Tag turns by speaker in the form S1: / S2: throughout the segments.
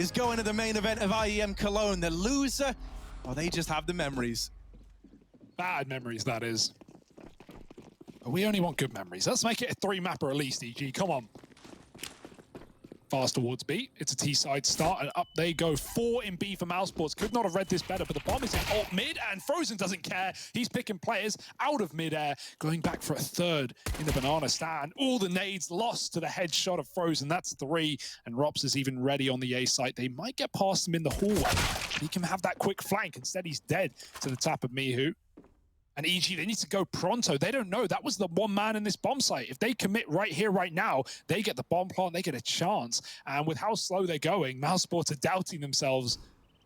S1: is going to the main event of IEM Cologne. The loser, well, they just have the memories.
S2: Bad memories, that is. We only want good memories. Let's make it a 3-mapper at least, EG. Come on. Fast towards B. It's a T-side start, and up they go. 4 in B for mousesports. Could not have read this better, but the bomb is in alt mid, and Frozen doesn't care. He's picking players out of midair, going back for a third in the banana stand. All the nades lost to the headshot of Frozen. That's 3, and ropz is even ready on the A site. They might get past him in the hallway. He can have that quick flank. Instead, he's dead to the tap of Mihu. And EG, they need to go pronto. They don't know. That was the one man in this bomb site. If they commit right here, right now, they get the bomb plant, they get a chance. And with how slow they're going, mousesports are doubting themselves.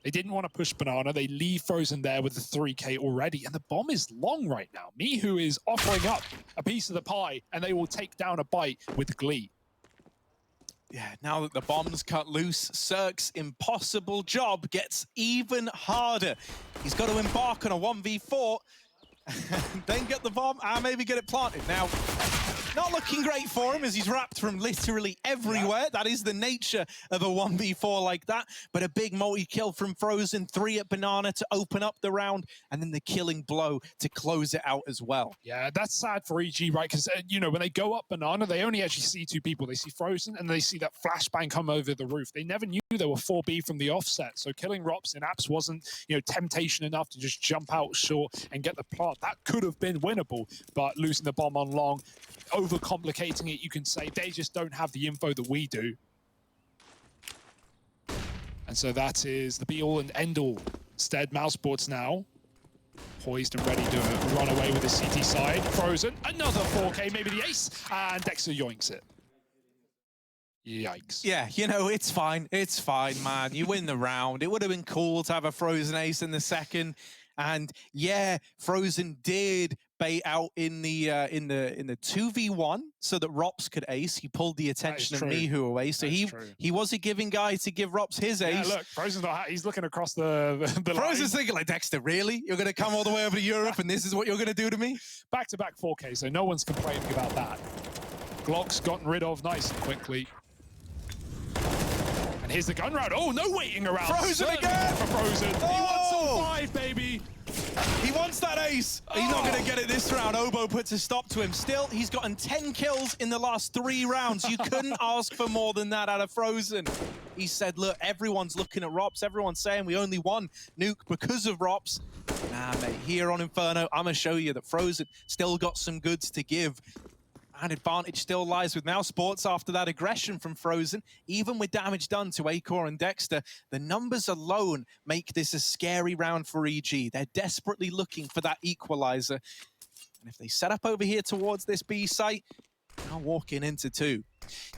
S2: They didn't want to push banana. They leave Frozen there with the 3K already. And the bomb is long right now. Mihu is offering up a piece of the pie, and they will take down a bite with glee.
S1: Yeah, now that the bomb's cut loose, Cirque's impossible job gets even harder. He's got to embark on a 1v4. Then get the bomb and maybe get it planted. Now, not looking great for him as he's wrapped from literally everywhere. Yeah. That is the nature of a 1v4 like that. But a big multi-kill from Frozen, 3 at banana to open up the round, and then the killing blow to close it out as well.
S2: Yeah, that's sad for EG, right? Because, you know, when they go up banana, they only actually see 2 people. They see Frozen and they see that flashbang come over the roof. They never knew there were 4B from the offset. So killing ropz in apps wasn't, you know, temptation enough to just jump out short and get the plant. That could have been winnable, but losing the bomb on long, overcomplicating it, you can say. They just don't have the info that we do. And so that is the be-all and end-all. Instead, mousesports now poised and ready to run away with the CT side. Frozen, another 4K, maybe the ace, and Dexter yoinks it. Yikes.
S1: Yeah, you know, it's fine. It's fine, man. You win the round. It would have been cool to have a Frozen ace in the second. And yeah, Frozen did bait out in the 2v1 so that ropz could ace. He pulled the attention of Mihu away. So he was a giving guy to give ropz his ace.
S2: Yeah, look, Frozen's not, he's looking across the
S1: Frozen's
S2: line.
S1: thinking like, Dexter, really? You're going to come all the way over to Europe and this is what you're going to do to me?
S2: Back-to-back 4K, so no one's complaining about that. Glock's gotten rid of nice and quickly. And here's the gun round. Oh, no waiting around.
S1: Frozen again!
S2: For Frozen.
S1: Oh!
S2: He wants all 5, baby.
S1: He wants that ace. Oh. He's not going to get it this round. Obo puts a stop to him. Still, he's gotten 10 kills in the last 3 rounds. You couldn't ask for more than that out of Frozen. He said, look, everyone's looking at ropz. Everyone's saying we only won Nuke because of ropz. Nah, mate, here on Inferno, I'm going to show you that Frozen still got some goods to give. And advantage still lies with mousesports after that aggression from Frozen. Even with damage done to Acor and Dexter, the numbers alone make this a scary round for EG. They're desperately looking for that equalizer. And if they set up over here towards this B site, they're walking into 2.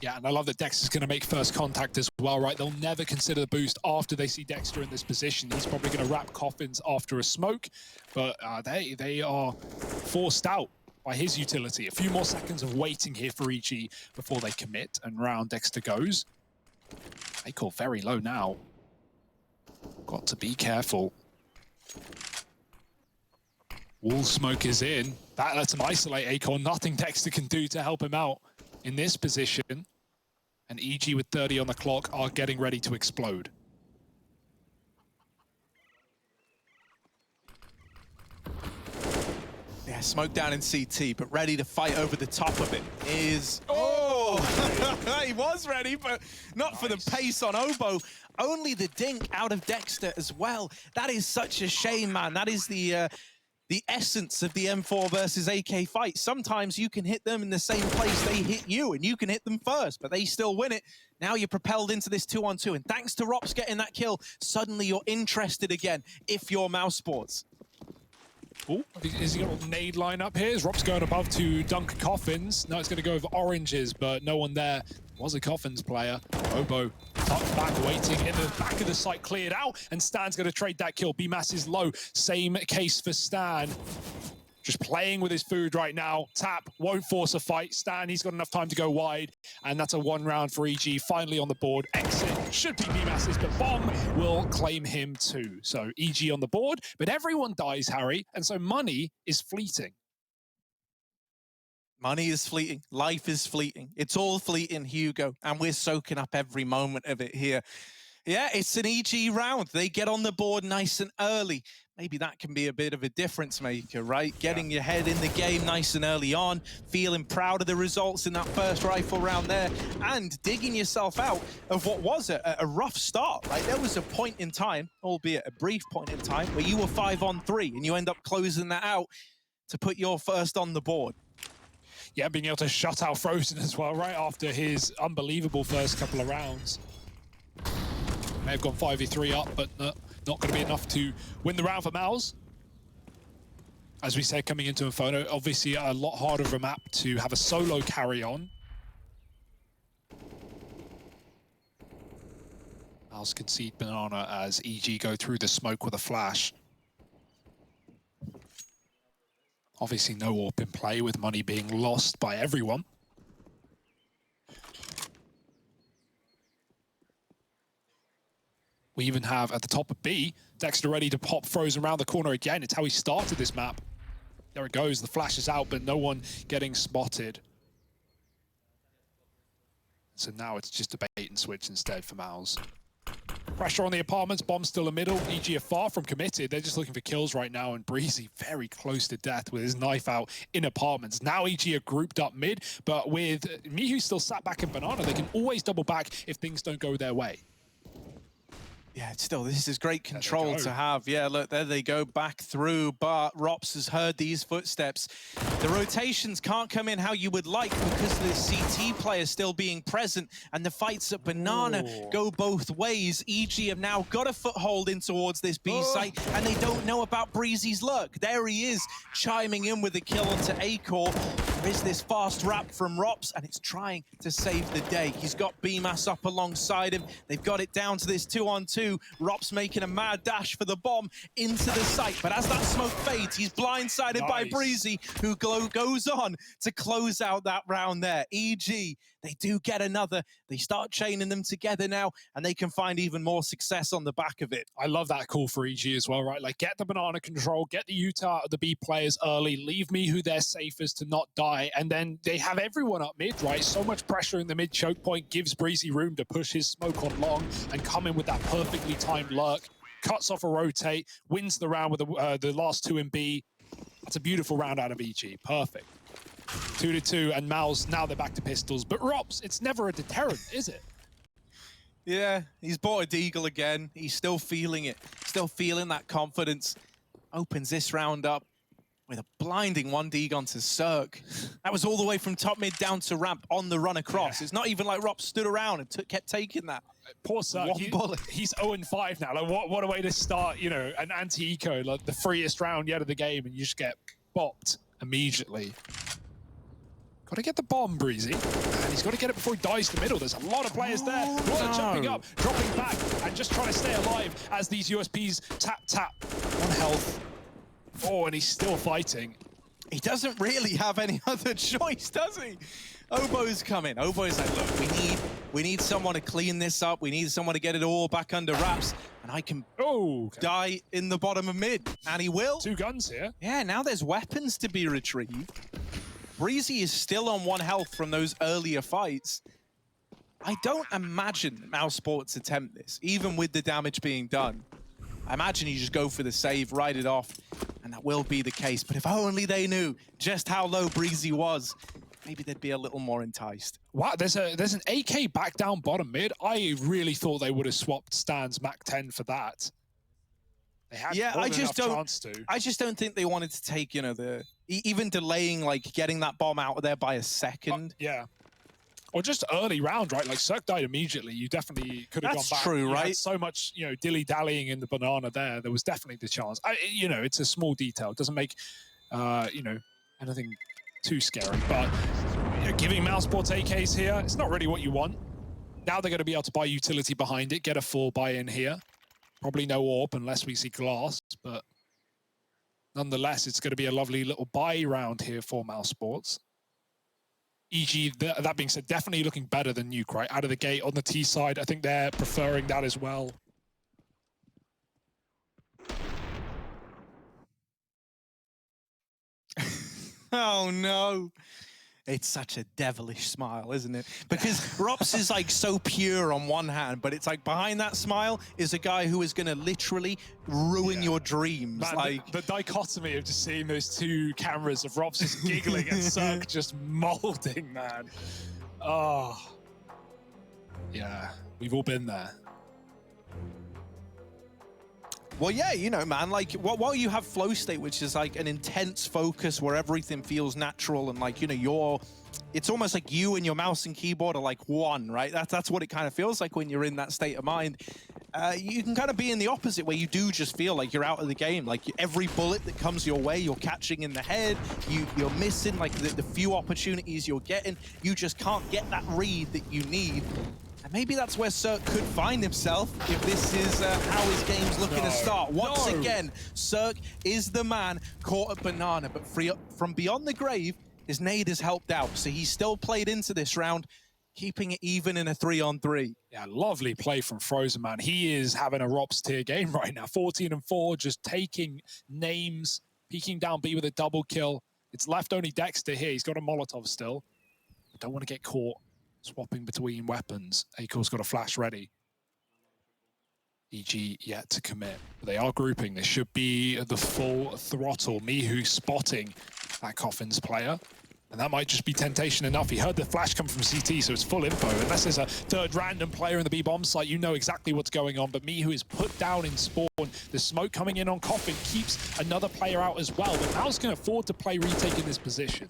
S2: Yeah, and I love that Dexter's going to make first contact as well, right? They'll never consider the boost after they see Dexter in this position. He's probably going to wrap coffins after a smoke, but they are forced out by his utility. A few more seconds of waiting here for EG before they commit, and round Dexter goes. They call very low now. Got to be careful. Wall smoke is in. That lets him isolate Acor. Nothing Dexter can do to help him out in this position. And EG with 30 on the clock are getting ready to explode.
S1: Yeah, smoke down in CT, but ready to fight over the top of it is... Oh! He was ready, but not for the pace on Obo. Only the dink out of Dexter as well. That is such a shame, man. That is the essence of the M4 versus AK fight. Sometimes you can hit them in the same place they hit you, and you can hit them first, but they still win it. Now you're propelled into this 2-on-2, and thanks to ropz getting that kill, suddenly you're interested again if you're mousesports.
S2: Oh, is he got a nade line up here? Is ropz going above to dunk coffins? No, it's going to go over oranges, but no one there. Was a coffins player. Obo tucked back, waiting in the back of the site, cleared out, and Stan's going to trade that kill. B-Mass is low. Same case for Stan. Just playing with his food right now. Tap won't force a fight. Stan, he's got enough time to go wide, and that's a 1 round for EG. Finally on the board. Exit should be B-Mass's, but Bomb will claim him too. So EG on the board, but everyone dies, Harry, and so money is fleeting.
S1: Money is fleeting. Life is fleeting. It's all fleeting, Hugo, and we're soaking up every moment of it here. Yeah, it's an EG round. They get on the board nice and early. Maybe that can be a bit of a difference maker, right? Getting your head in the game nice and early on, feeling proud of the results in that first rifle round there, and digging yourself out of what was a rough start, right? There was a point in time, albeit a brief point in time, where you were 5-on-3 and you end up closing that out to put your first on the board.
S2: Yeah, being able to shut out Frozen as well, right after his unbelievable first couple of rounds. May have gone 5v3 up, but not going to be enough to win the round for Mouse. As we said, coming into Inferno, obviously a lot harder of a map to have a solo carry on. Mouse concede banana as EG go through the smoke with a flash. Obviously no AWP in play with money being lost by everyone. We even have at the top of B, Dexter ready to pop Frozen around the corner again. It's how he started this map. There it goes, the flash is out, but no one getting spotted. So now it's just a bait and switch instead for Mouse. Pressure on the apartments, bomb still in the middle. EG are far from committed. They're just looking for kills right now, and Breezy very close to death with his knife out in apartments. Now EG are grouped up mid, but with Mihu still sat back in banana, they can always double back if things don't go their way.
S1: Yeah, still, this is great control to have. Yeah, look, there they go back through, but ropz has heard these footsteps. The rotations can't come in how you would like because the CT player still being present, and the fights at banana go both ways. EG have now got a foothold in towards this B site, and they don't know about Breezy's luck. There he is, chiming in with a kill onto A-Core. There is this fast wrap from ropz, and it's trying to save the day. He's got B-Mass up alongside him. They've got it down to this 2-on-2. ropz making a mad dash for the bomb into the site, but as that smoke fades, he's blindsided by Breezy, who goes on to close out that round there. EG, they do get another. They start chaining them together now, and they can find even more success on the back of it.
S2: I love that call for EG as well, right? Like, get the banana control, get the Utah of the B players early, leave me who they're safest to not die, and then they have everyone up mid, right? So much pressure in the mid choke point gives Breezy room to push his smoke on long and come in with that perfectly timed lurk, cuts off a rotate, wins the round with the last two in B. That's a beautiful round out of EG. Perfect. 2-2, and Mouse, now they're back to pistols. But ropz, it's never a deterrent, is it?
S1: Yeah, he's bought a deagle again. He's still feeling it, still feeling that confidence. Opens this round up with a blinding 1D onto Cirque. That was all the way from top mid down to ramp on the run across. It's not even like ropz stood around and kept taking that.
S2: Poor Cirque, he's 0-5 now. Like, what a way to start, you know, an anti-eco, like the freest round yet of the game, and you just get bopped immediately. Got to get the bomb, Breezy, and he's got to get it before he dies to the middle. There's a lot of players there. Jumping up, dropping back, and just trying to stay alive as these USPs tap. 1 health. Oh, and he's still fighting.
S1: He doesn't really have any other choice, does he? Obo's coming. Obo's like, look, we need someone to clean this up. We need someone to get it all back under wraps, and I can die in the bottom of mid, and he will.
S2: 2 guns here.
S1: Yeah, now there's weapons to be retrieved. Breezy is still on 1 health from those earlier fights. I don't imagine mousesports attempt this, even with the damage being done. I imagine you just go for the save, write it off, and that will be the case. But if only they knew just how low Breezy was, maybe they'd be a little more enticed.
S2: Wow, there's an AK back down bottom mid. I really thought they would have swapped Stan's Mac 10 for that. They had more than enough chance to.
S1: I just don't think they wanted to take, you know, even delaying, like, getting that bomb out of there by a second.
S2: Yeah. Or just early round, right? Like, Cirque died immediately. You definitely could have gone back.
S1: That's true, right?
S2: You had so much, you know, dilly-dallying in the banana there. There was definitely the chance. You know, it's a small detail. It doesn't make, you know, anything too scary. But you know, giving mousesports AKs here, it's not really what you want. Now they're going to be able to buy utility behind it, get a full buy-in here. Probably no AWP unless we see glass, but nonetheless, it's going to be a lovely little buy round here for mousesports. EG, that being said, definitely looking better than Nuke, right? Out of the gate on the T side, I think they're preferring that as well.
S1: Oh no. It's such a devilish smile, isn't it? Because ropz is like so pure on one hand, but it's like behind that smile is a guy who is going to literally ruin your dreams.
S2: Man,
S1: like
S2: the dichotomy of just seeing those two cameras of ropz just giggling and Cirque just molding, man. Oh, yeah, we've all been there.
S1: Well, yeah, you know, man, like while you have flow state, which is like an intense focus where everything feels natural and like, you know, it's almost like you and your mouse and keyboard are like one, right? That's what it kind of feels like when you're in that state of mind. You can kind of be in the opposite where you do just feel like you're out of the game. Like every bullet that comes your way, you're catching in the head, you're missing like the few opportunities you're getting. You just can't get that read that you need. And maybe that's where Cirque could find himself if this is how his game's looking to start. Once again, Cirque is the man caught at banana, but from beyond the grave, his nade has helped out. So he's still played into this round, keeping it even in a 3-on-3.
S2: Yeah, lovely play from Frozen, man. He is having a ropz tier game right now. 14-4, just taking names, peeking down B with a double kill. It's left only Dexter here. He's got a Molotov still. Don't want to get caught swapping between weapons. Akor's got a flash ready. EG yet to commit. They are grouping. This should be the full throttle. Mihu spotting that Coffins player. And that might just be temptation enough. He heard the flash come from CT, so it's full info. Unless there's a third random player in the B-bomb site, you know exactly what's going on. But Mihu is put down in spawn. The smoke coming in on Coffin keeps another player out as well. But Mal's can afford to play retake in this position.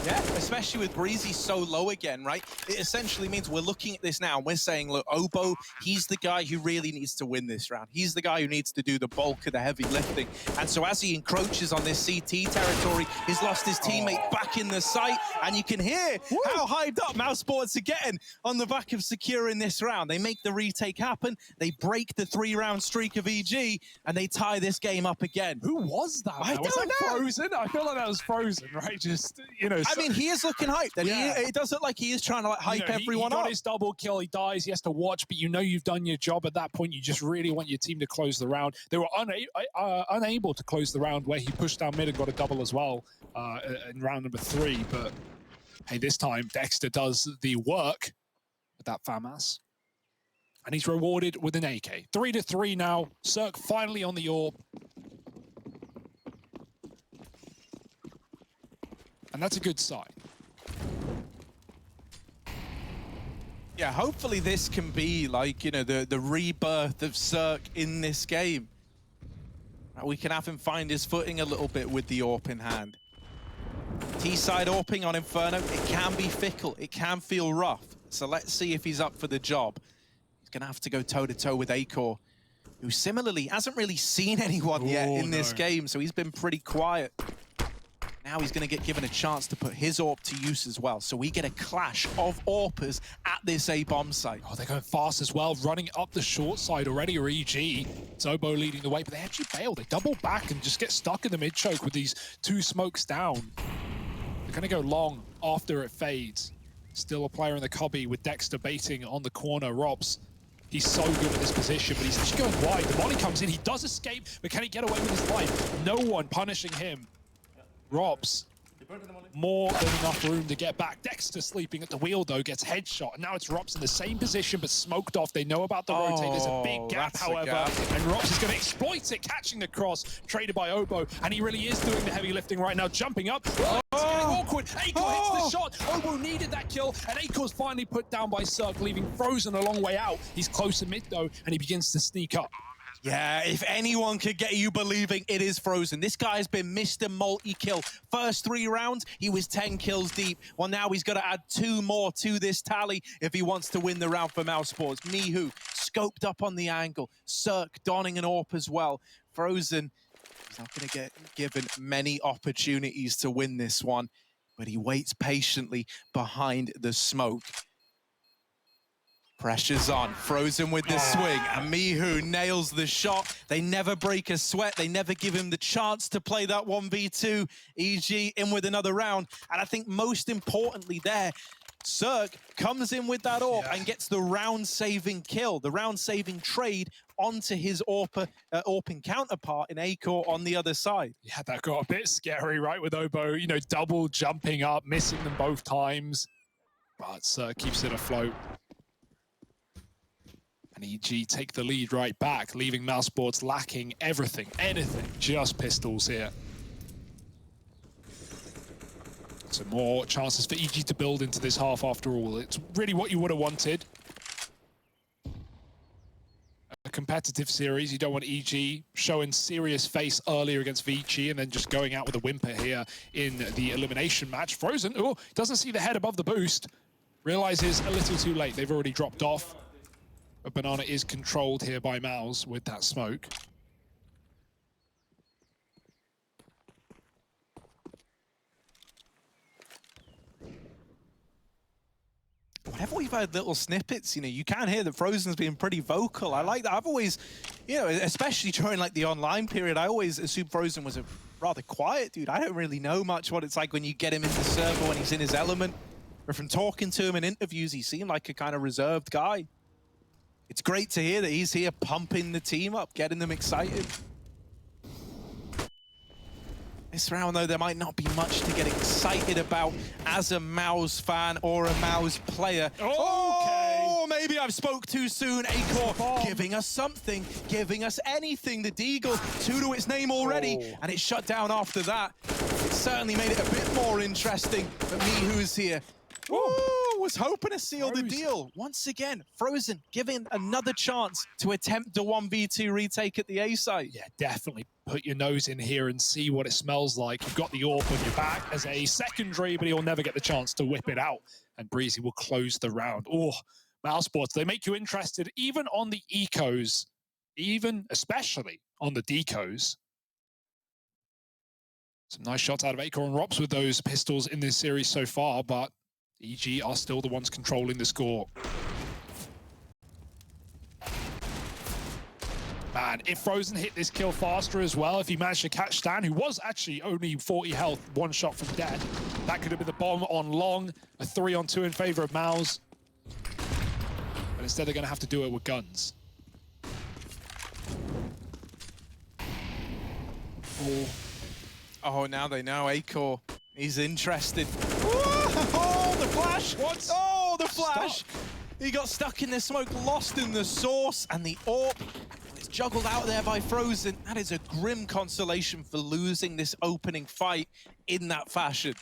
S1: Yeah, especially with Breezy so low again, right? It essentially means we're looking at this now and we're saying, look, Obo, he's the guy who really needs to win this round. He's the guy who needs to do the bulk of the heavy lifting. And so as he encroaches on this CT territory, he's lost his teammate back in the site. And you can hear how hyped up mousesports are getting on the back of securing this round. They make the retake happen. They break the 3-round streak of EG and they tie this game up again.
S2: Who was that?
S1: I
S2: was
S1: don't
S2: that
S1: know.
S2: Frozen? I feel like that was Frozen, right? Just, you know.
S1: I mean, he is looking hyped. And it does look like he is trying to like hype everyone
S2: he got
S1: up.
S2: his double kill. He dies. He has to watch, but you know you've done your job at that point. You just really want your team to close the round. They were unable to close the round where he pushed down mid and got a double as well in round number 3. But hey, this time Dexter does the work with that FAMAS. And he's rewarded with an AK. 3-3 now. Cirque finally on the orb. And that's a good sign.
S1: Yeah, hopefully this can be like, you know, the rebirth of Cirque in this game. We can have him find his footing a little bit with the AWP in hand. T-side AWPing on Inferno, it can be fickle, it can feel rough. So let's see if he's up for the job. He's gonna have to go toe-to-toe with Akor, who similarly hasn't really seen anyone yet in this game, so he's been pretty quiet. Now he's going to get given a chance to put his AWP to use as well. So we get a clash of AWPers at this A-bomb site.
S2: Oh, they're going fast as well, running up the short side already, or EG. Zobo leading the way, but they actually bail. They double back and just get stuck in the mid-choke with these 2 smokes down. They're going to go long after it fades. Still a player in the cubby with Dexter baiting on the corner. ropz, he's so good at this position, but he's actually going wide. The molly comes in, he does escape, but can he get away with his life? No one punishing him. ropz, more than enough room to get back. Dexter sleeping at the wheel, though, gets headshot. And now it's ropz in the same position, but smoked off. They know about the rotate. There's a big gap, however. And ropz is going to exploit it, catching the cross, traded by Obo. And he really is doing the heavy lifting right now, jumping up. It's getting awkward. Akor hits the shot. Obo needed that kill, and Akor's finally put down by Cirque, leaving Frozen a long way out. He's close to mid, though, and he begins to sneak up.
S1: Yeah, if anyone could get you believing, it is Frozen. This guy's been Mr. Multi-kill. First 3 rounds, he was 10 kills deep. Well, now he's got to add 2 more to this tally if he wants to win the round for mousesports. Mihu scoped up on the angle. Cirque donning an AWP as well. Frozen is not going to get given many opportunities to win this one, but he waits patiently behind the smoke. Pressure's on, Frozen with the swing, and Mihu nails the shot. They never break a sweat. They never give him the chance to play that 1v2. EG in with another round. And I think most importantly there, Cirque comes in with that AWP and gets the round-saving kill, the round-saving trade onto his AWPing counterpart in A-Core on the other side.
S2: Yeah, that got a bit scary, right, with Obo, you know, double jumping up, missing them both times, but keeps it afloat. And EG take the lead right back, leaving mousesports lacking everything, anything, just pistols here. So more chances for EG to build into this half after all. It's really what you would have wanted. A competitive series. You don't want EG showing serious face earlier against Vici and then just going out with a whimper here in the elimination match. Frozen, oh, doesn't see the head above the boost. Realizes a little too late. They've already dropped off. But Banana is controlled here by Mouse with that smoke.
S1: Whenever we've had little snippets, you know, you can hear that Frozen's being pretty vocal. I like that. I've always, you know, especially during like the online period, I always assumed Frozen was a rather quiet dude. I don't really know much what it's like when you get him in the server when he's in his element. But from talking to him in interviews, he seemed like a kind of reserved guy. It's great to hear that he's here pumping the team up, getting them excited. This round, though, there might not be much to get excited about as a Mouse fan or a Mouse player. Oh, maybe I've spoke too soon. A-Core giving us something, giving us anything. The Deagle, 2 to its name already, and it shut down after that. It certainly made it a bit more interesting, but me, who's here, was hoping to seal the deal. Once again, Frozen giving another chance to attempt the 1v2 retake at the A site.
S2: Yeah, definitely put your nose in here and see what it smells like. You've got the AWP on your back as a secondary, but he'll never get the chance to whip it out. And Breezy will close the round. Oh, mousesports, they make you interested even on the ecos, especially on the decos. Some nice shots out of A-Core and ropz with those pistols in this series so far, but EG are still the ones controlling the score. Man, if Frozen hit this kill faster as well, if he managed to catch Stan, who was actually only 40 health, 1 shot from dead, that could have been the bomb on long, a 3-on-2 in favor of Mouse. But instead they're gonna have to do it with guns.
S1: Oh, now they know A-Core. He's interested. Oh, the flash!
S2: What?
S1: Oh, the flash!
S2: Stuck.
S1: He got stuck in the smoke, lost in the source, and the AWP is juggled out there by Frozen. That is a grim consolation for losing this opening fight in that fashion.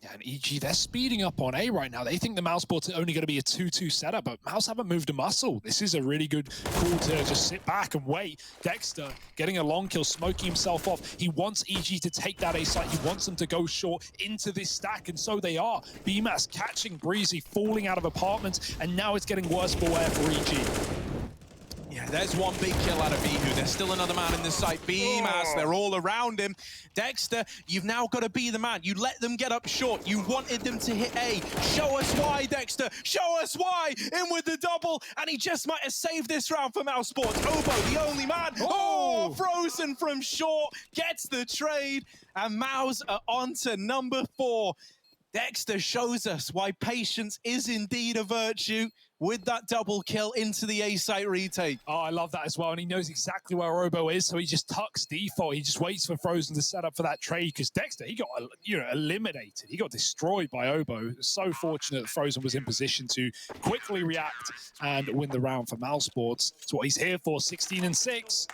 S2: Yeah, and EG, they're speeding up on A right now. They think the mousesports are only going to be a 2-2 setup, but Mouse haven't moved a muscle. This is a really good call to just sit back and wait. Dexter getting a long kill, smoking himself off. He wants EG to take that A site. He wants them to go short into this stack, and so they are. BMAS catching Breezy, falling out of apartments, and now it's getting worse for wear for EG.
S1: Yeah, there's one big kill out of Bihu. There's still another man in the site. BMAS, they're all around him. Dexter, you've now got to be the man. You let them get up short. You wanted them to hit A. Show us why, Dexter. Show us why. In with the double. And he just might have saved this round for mousesports. Obo, the only man. Oh, Frozen from short. Gets the trade. And Mouse are on to number 4. Dexter shows us why patience is indeed a virtue with that double kill into the A site retake.
S2: Oh, I love that as well. And he knows exactly where Robo is, so he just tucks default. He just waits for Frozen to set up for that trade because Dexter, he got eliminated. He got destroyed by Obo. So fortunate that Frozen was in position to quickly react and win the round for mousesports. That's what he's here for, 16-6.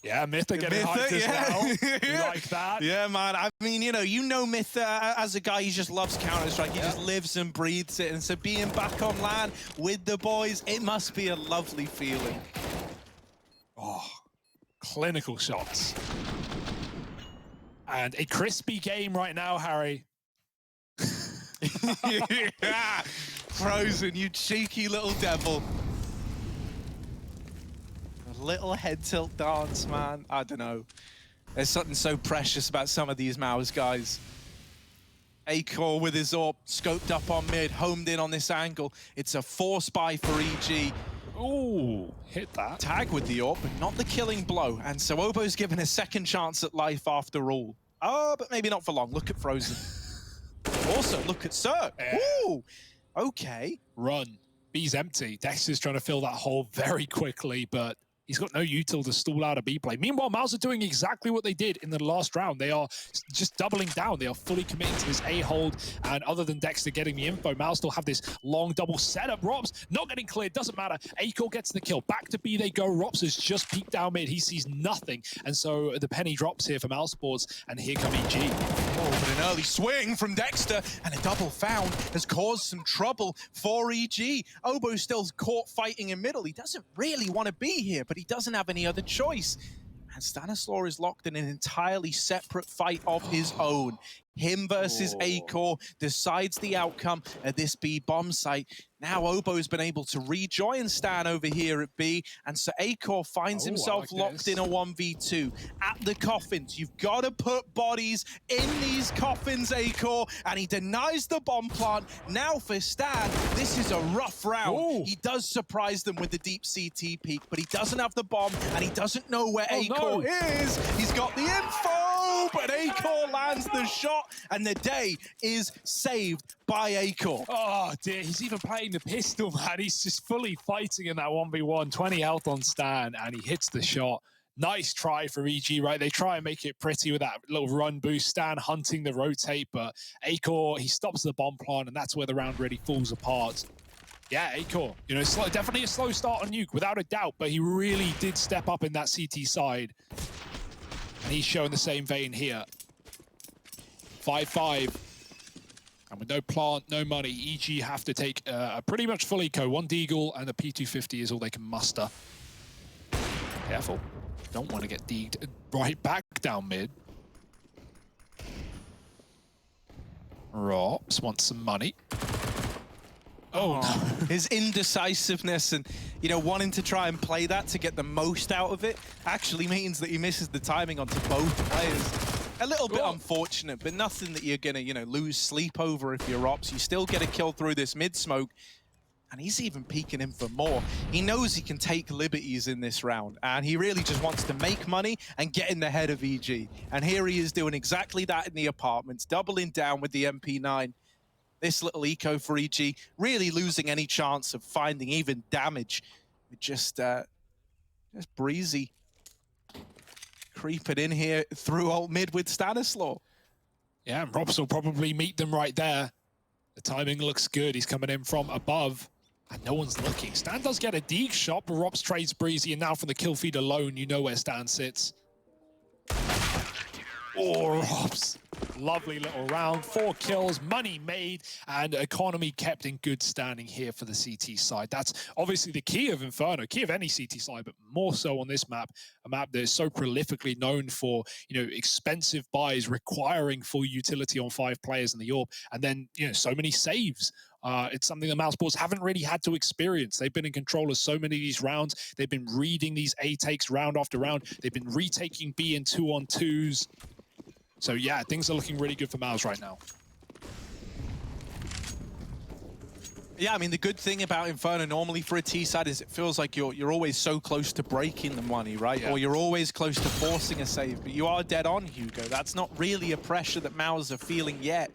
S2: Yeah, Mytha getting hyped as well. You like that?
S1: Yeah, man. I mean, you know Mytha as a guy, he just loves Counter-Strike. He just lives and breathes it. And so being back on LAN with the boys, it must be a lovely feeling.
S2: Oh, clinical shots. And a crispy game right now, Harry.
S1: Yeah. Frozen, you cheeky little devil. Little head tilt dance, man. I don't know. There's something so precious about some of these Mouse guys. A-Core with his AWP, scoped up on mid, homed in on this angle. It's a force buy for EG.
S2: Ooh, hit that.
S1: Tag with the AWP, but not the killing blow. And so Obo's given a second chance at life after all. Oh, but maybe not for long. Look at Frozen. Also, look at Sir.
S2: Yeah.
S1: Ooh, okay.
S2: Run. B's empty. Dexter's trying to fill that hole very quickly, but he's got no util to stall out a B play. Meanwhile, Mouse are doing exactly what they did in the last round. They are just doubling down. They are fully committing to this A hold. And other than Dexter getting the info, Mouse still have this long double setup. ropz not getting cleared, doesn't matter. Acor gets the kill. Back to B they go. ropz has just peeked down mid. He sees nothing. And so the penny drops here for mousesports, and here come EG.
S1: Oh, but an early swing from Dexter and a double found has caused some trouble for EG. Obo's still caught fighting in middle. He doesn't really want to be here, but he doesn't have any other choice. And Stanislaw is locked in an entirely separate fight of his own. Him versus Acor decides the outcome at this B bomb site. Now Obo's been able to rejoin Stan over here at B, and so Acor finds himself locked in a 1v2 at the coffins. You've got to put bodies in these coffins, Acor, and he denies the bomb plant. Now for Stan, this is a rough round.
S2: Ooh.
S1: He does surprise them with the deep CT peek, but he doesn't have the bomb, and he doesn't know where Acor is. He's got the info, but Acor lands the shot, and the day is saved by Acor.
S2: Oh dear, he's even playing the pistol, man. He's just fully fighting in that 1v1, 20 health on Stan, and he hits the shot. Nice try for EG, right? They try and make it pretty with that little run boost. Stan hunting the rotate, but Acor, he stops the bomb plant, and that's where the round really falls apart. Yeah, Acor, you know, definitely a slow start on Nuke, without a doubt, but he really did step up in that CT side. And he's showing the same vein here. 5-5. And with no plant, no money, EG have to take a pretty much full eco. One deagle and a P250 is all they can muster. Careful. Don't want to get deagged right back down mid. ropz wants some money. Oh, no.
S1: His indecisiveness and, you know, wanting to try and play that to get the most out of it actually means that he misses the timing onto both players. A little bit unfortunate, but nothing that you're gonna, you know, lose sleep over if you're ropz. You still get a kill through this mid smoke, and he's even peeking in for more. He knows he can take liberties in this round, and he really just wants to make money and get in the head of EG. And here he is doing exactly that in the apartments, doubling down with the MP9. This little eco for EG, really losing any chance of finding even damage. With just breezy creeping in here through alt mid with Stanislaw.
S2: Yeah, and ropz will probably meet them right there. The timing looks good. He's coming in from above, and no one's looking. Stan does get a deeg shot, but ropz trades breezy, and now from the kill feed alone, you know where Stan sits. Oh, ropz. Lovely little round. 4 kills, money made, and economy kept in good standing here for the CT side. That's obviously the key of Inferno, key of any CT side, but more so on this map, a map that is so prolifically known for, you know, expensive buys requiring full utility on 5 players in the AWP, and then, you know, so many saves. It's something that mousesports haven't really had to experience. They've been in control of so many of these rounds. They've been reading these A takes round after round. They've been retaking B in 2-on-2s. So yeah, things are looking really good for Mouse right now.
S1: Yeah, I mean, the good thing about Inferno normally for a T side is it feels like you're always so close to breaking the money, right? Yeah. Or you're always close to forcing a save, but you are dead on, Hugo. That's not really a pressure that Mouse are feeling yet.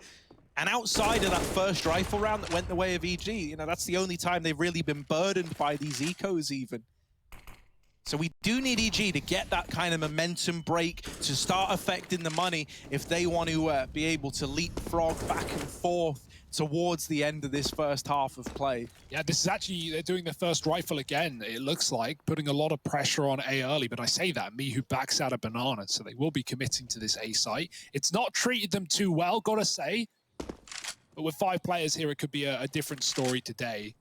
S1: And outside of that first rifle round that went the way of EG, you know, that's the only time they've really been burdened by these ecos even. So we do need EG to get that kind of momentum break to start affecting the money if they want to be able to leapfrog back and forth towards the end of this first half of play.
S2: Yeah, this is actually, they're doing the first rifle again, it looks like, putting a lot of pressure on A early, but I say that, me who backs out a banana, so they will be committing to this A site. It's not treated them too well, gotta say, but with 5 players here, it could be a different story today.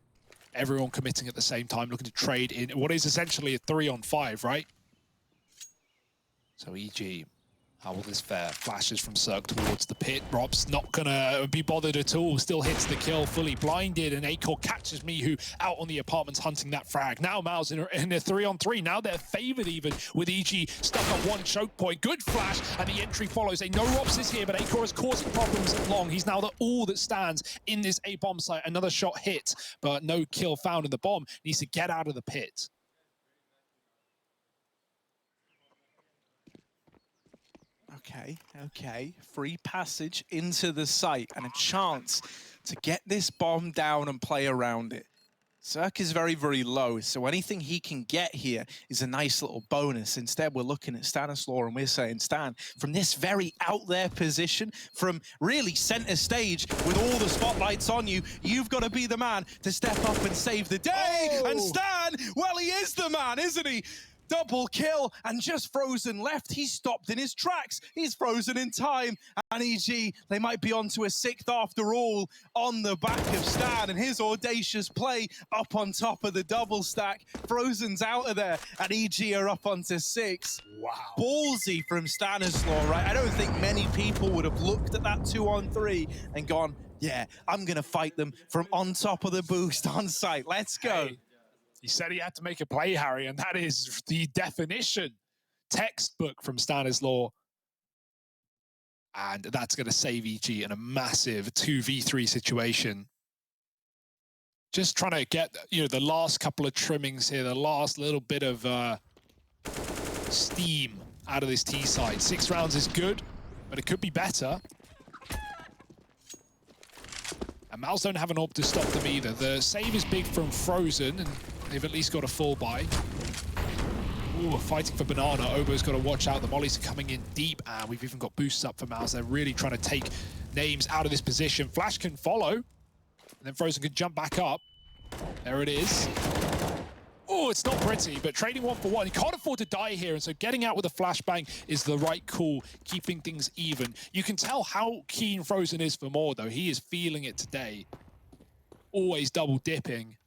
S2: Everyone committing at the same time, looking to trade in what is essentially a 3-on-5, right? So EG, how will this fare? Flashes from Cirque towards the pit. ropz not gonna be bothered at all. Still hits the kill, fully blinded, and Acor catches Mihu out on the apartments hunting that frag. Now Mao's in a 3-on-3. Now they're favored even with EG stuck on 1 choke point. Good flash, and the entry follows. They know ropz is here, but Acor is causing problems at long. He's now the all that stands in this A bomb site. Another shot hit, but no kill found in the bomb. Needs to get out of the pit.
S1: Okay. Free passage into the site and a chance to get this bomb down and play around it. Cirque is very, very low, so anything he can get here is a nice little bonus. Instead, we're looking at Stanislaw and we're saying, Stan, from this very out there position, from really center stage with all the spotlights on you, you've got to be the man to step up and save the day.
S2: Oh.
S1: And Stan, well, he is the man, isn't he? Double kill, and just frozen left. He's stopped in his tracks. He's frozen in time. And EG, they might be onto a 6th after all on the back of Stan and his audacious play up on top of the double stack. Frozen's out of there, and EG are up onto 6.
S2: Wow.
S1: Ballsy from Stanislaw, right? I don't think many people would have looked at that 2-on-3 and gone, yeah, I'm going to fight them from on top of the boost on site. Let's go.
S2: Hey. He said he had to make a play, Harry, and that is the definition. Textbook from Stanislaw. And that's going to save EG in a massive 2v3 situation. Just trying to get, the last couple of trimmings here, the last little bit of steam out of this T side. 6 rounds is good, but it could be better. And Mouse don't have an orb to stop them either. The save is big from Frozen, and they've at least got a full buy. Ooh, fighting for Banana. Obo's got to watch out. The mollies are coming in deep, and we've even got boosts up for Mouse. They're really trying to take names out of this position. Flash can follow, and then Frozen can jump back up. There it is. Oh, it's not pretty, but trading 1 for 1. He can't afford to die here, and so getting out with a flashbang is the right call, keeping things even. You can tell how keen Frozen is for more, though. He is feeling it today. Always double dipping.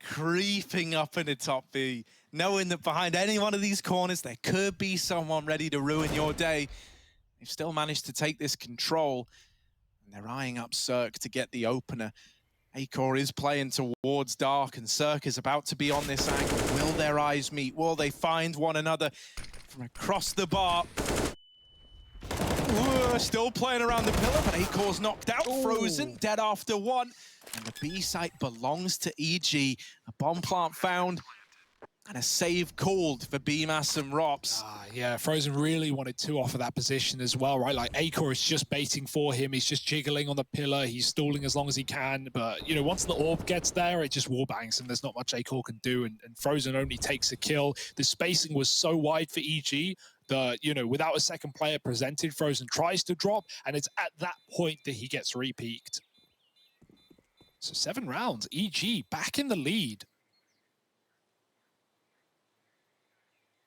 S1: Creeping up in the top B, knowing that behind any one of these corners there could be someone ready to ruin your day. They've still managed to take this control, and they're eyeing up Cirque to get the opener. Acor is playing towards Dark, and Cirque is about to be on this angle. Will their eyes meet? Will they find one another from across the bar? Ooh, still playing around the pillar, but Acor's knocked out. Ooh. Frozen, dead after 1. And the B site belongs to EG. A bomb plant found and a save called for BMAS and ropz.
S2: Yeah, Frozen really wanted 2 off of that position as well, right? Like, Acor is just baiting for him. He's just jiggling on the pillar. He's stalling as long as he can. But, once the orb gets there, it just wallbangs, and there's not much Acor can do. And Frozen only takes a kill. The spacing was so wide for EG that, without a second player presented, Frozen tries to drop, and it's at that point that he gets re-peaked. So 7 rounds, EG back in the lead.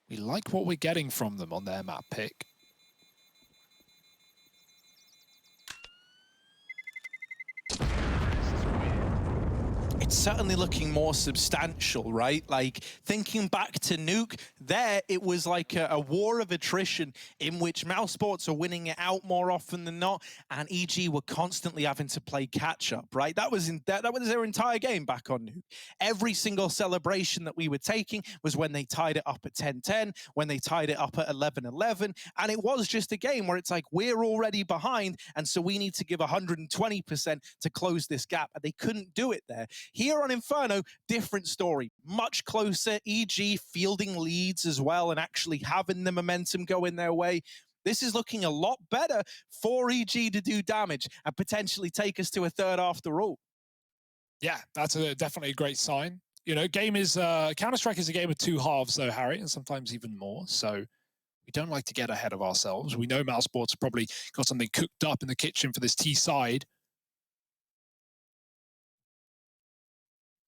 S2: We like what we're getting from them on their map pick.
S1: It's certainly looking more substantial, right? Like, thinking back to Nuke, there it was like a war of attrition in which mousesports are winning it out more often than not, and EG were constantly having to play catch-up, right? That was their entire game back on Nuke. Every single celebration that we were taking was when they tied it up at 10-10, when they tied it up at 11-11, and it was just a game where it's like, we're already behind, and so we need to give 120% to close this gap, and they couldn't do it there. Here on Inferno, different story. Much closer, EG fielding leads as well and actually having the momentum going their way. This is looking a lot better for EG to do damage and potentially take us to a 3rd after all.
S2: Yeah, that's definitely a great sign. Game is Counter-Strike is a game of 2 halves, though, Harry, and sometimes even more. So we don't like to get ahead of ourselves. We know mousesports probably got something cooked up in the kitchen for this T side.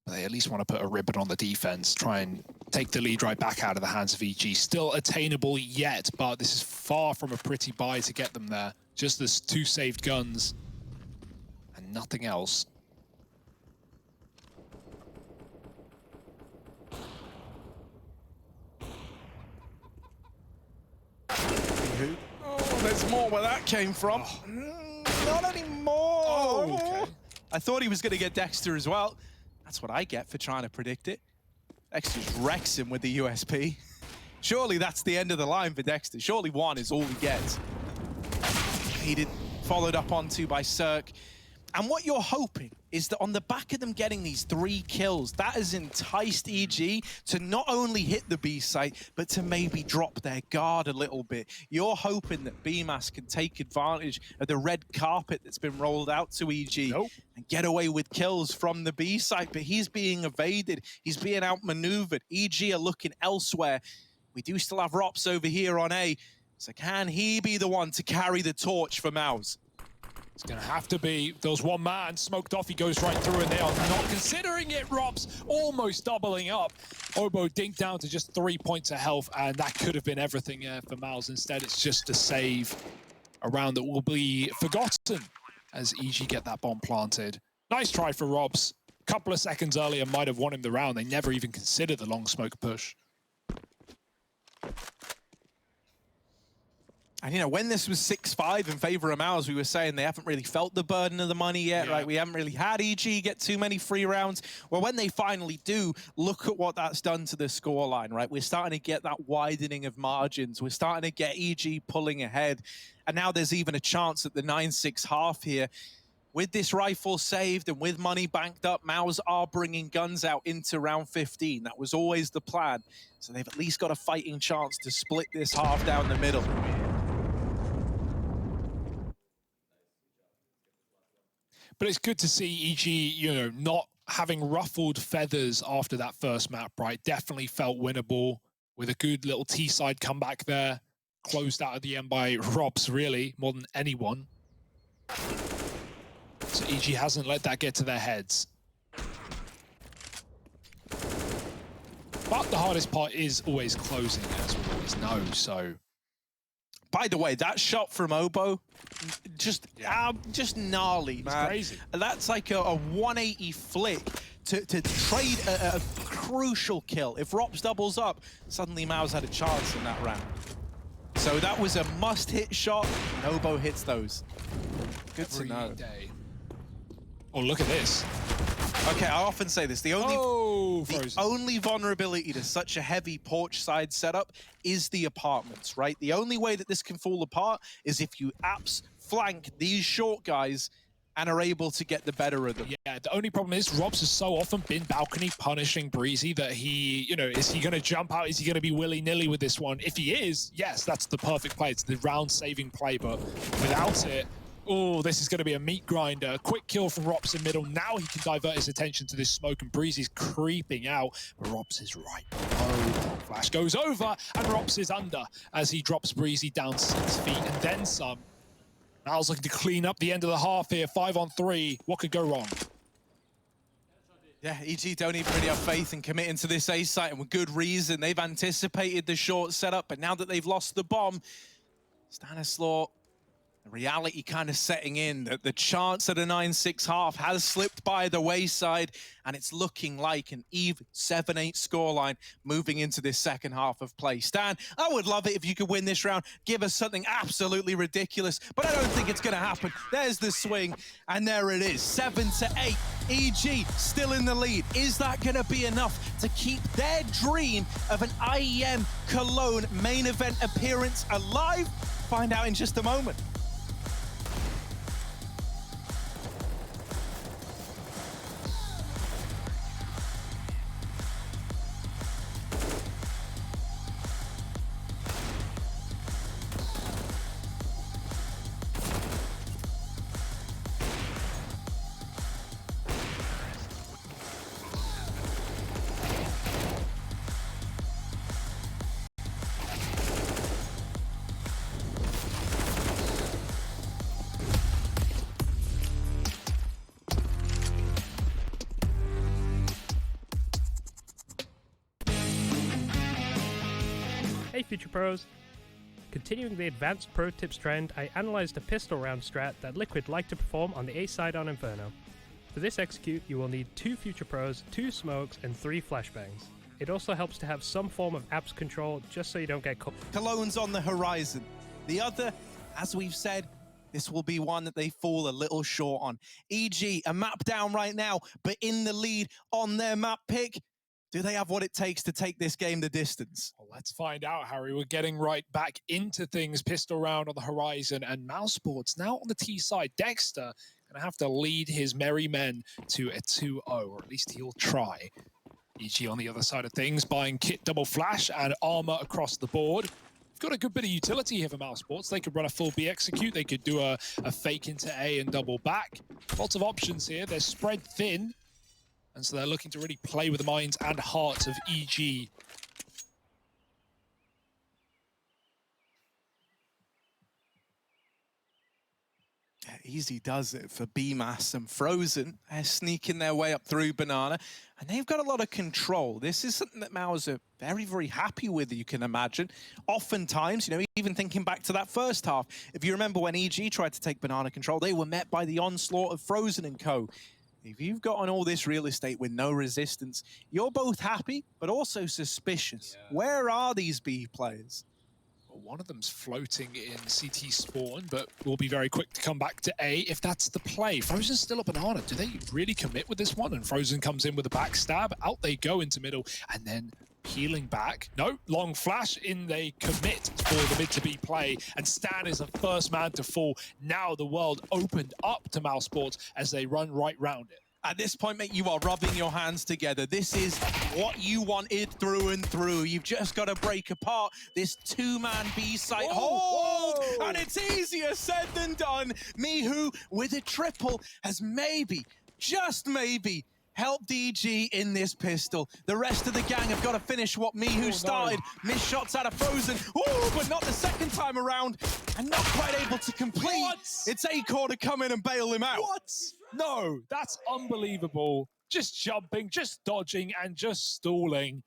S2: They at least want to put a ribbon on the defense, try and take the lead right back out of the hands of EG. Still attainable yet, but this is far from a pretty buy to get them there. Just this 2 saved guns and nothing else.
S1: Oh, there's more where that came from. Not anymore.
S2: Oh, okay.
S1: I thought he was going to get Dexter as well. That's what I get for trying to predict it. Dexter just wrecks him with the USP. Surely that's the end of the line for Dexter. Surely 1 is all he gets. Followed up onto by Cirque. And what you're hoping is that on the back of them getting these 3 kills, that has enticed EG to not only hit the B site, but to maybe drop their guard a little bit. You're hoping that BMAS can take advantage of the red carpet that's been rolled out to EG and get away with kills from the B site, but he's being evaded. He's being outmaneuvered. EG are looking elsewhere. We do still have ropz over here on A, so can he be the one to carry the torch for Mouse?
S2: It's going to have to be. There was one man smoked off. He goes right through, and they are not considering it. ropz almost doubling up. Obo dinked down to just 3 points of health, and that could have been everything for Miles. Instead, it's just a save. A round that will be forgotten as EG get that bomb planted. Nice try for ropz. A couple of seconds earlier might have won him the round. They never even considered the long smoke push.
S1: And, you know, when this was 6-5 in favor of Mouse, we were saying they haven't really felt the burden of the money yet, right? We haven't really had EG get too many free rounds. Well, when they finally do, look at what that's done to the scoreline, right? We're starting to get that widening of margins. We're starting to get EG pulling ahead. And now there's even a chance at the 9-6 half here. With this rifle saved and with money banked up, Mouse are bringing guns out into round 15. That was always the plan. So they've at least got a fighting chance to split this half down the middle.
S2: But it's good to see EG, you know, not having ruffled feathers after that first map, right? Definitely felt winnable with a good little T-side comeback there. Closed out at the end by ropz, really, more than anyone. So EG hasn't let that get to their heads. But the hardest part is always closing, as we always know, so...
S1: By the way, that shot from Obo, just gnarly, man.
S2: Crazy.
S1: That's like a 180 flick to trade a crucial kill. If ropz doubles up, suddenly Mouse had a chance in that round. So that was a must-hit shot, and Obo hits those. Good to know.
S2: Day. Oh, look at this.
S1: Okay, I often say this. The only vulnerability to such a heavy porch side setup is the apartments, right? The only way that this can fall apart is if you flank these short guys and are able to get the better of them.
S2: Yeah, the only problem is ropz has so often been balcony punishing Breezy that he, you know, is he going to jump out? Is he going to be willy-nilly with this one? If he is, yes, that's the perfect play. It's the round-saving play, but without it, oh, this is going to be a meat grinder. Quick kill from ropz in middle. Now he can divert his attention to this smoke, and Breezy's creeping out, but ropz is right below. Flash goes over, and ropz is under as he drops Breezy down 6 feet and then some. Mal's looking to clean up the end of the half here. 5 on 3. What could go wrong?
S1: Yeah, EG don't even really have faith in committing to this A site, and with good reason. They've anticipated the short setup, but now that they've lost the bomb, Stanislaw, the reality kind of setting in that the chance at a 9-6 half has slipped by the wayside, and it's looking like an even 7-8 scoreline moving into this second half of play. Stan, I would love it if you could win this round. Give us something absolutely ridiculous, but I don't think it's going to happen. There's the swing, and there it is, 7-8. EG still in the lead. Is that going to be enough to keep their dream of an IEM Cologne main event appearance alive? Find out in just a moment.
S3: Hey Future Pros! Continuing the advanced pro tips trend, I analysed a pistol round strat that Liquid like to perform on the A side on Inferno. For this execute, you will need 2 Future Pros, 2 smokes, and 3 flashbangs. It also helps to have some form of apps control just so you don't get caught.
S1: Cologne's on the horizon. The other, as we've said, this will be one that they fall a little short on. EG, a map down right now, but in the lead on their map pick. Do they have what it takes to take this game the distance?
S2: Well, let's find out, Harry. We're getting right back into things. Pistol round on the horizon, and mousesports now on the T side. Dexter going to have to lead his merry men to a 2-0, or at least he'll try. EG on the other side of things, buying kit double flash and armor across the board. Got a good bit of utility here for mousesports. They could run a full B execute. They could do a fake into A and double back. Lots of options here. They're spread thin. And so they're looking to really play with the minds and hearts of EG.
S1: Easy does it for BMAS and Frozen. They're sneaking their way up through Banana, and they've got a lot of control. This is something that Mouse are very, very happy with, you can imagine. Oftentimes, you know, even thinking back to that first half, if you remember when EG tried to take Banana control, they were met by the onslaught of Frozen and co. If you've got on all this real estate with no resistance, you're both happy, but also suspicious. Yeah. Where are these B players?
S2: One of them's floating in CT spawn, but we'll be very quick to come back to A if that's the play. Frozen's still a Banana. Do they really commit with this one? And Frozen comes in with a backstab. Out they go into middle, and then peeling back. No, long flash in, they commit for the mid to B play, and Stan is the first man to fall. Now the world opened up to mousesports as they run right round it.
S1: At this point, mate, you are rubbing your hands together. This is what you wanted through and through. You've just got to break apart this two-man B site hold, and it's easier said than done. Mihu with a triple has maybe, just maybe, helped DG in this pistol. The rest of the gang have got to finish what Mihu started. Missed shots out of Frozen. But not the second time around. And not quite able to complete.
S2: What?
S1: It's Acor to come in and bail him out.
S2: What? No, that's unbelievable. Just jumping, just dodging, and just stalling.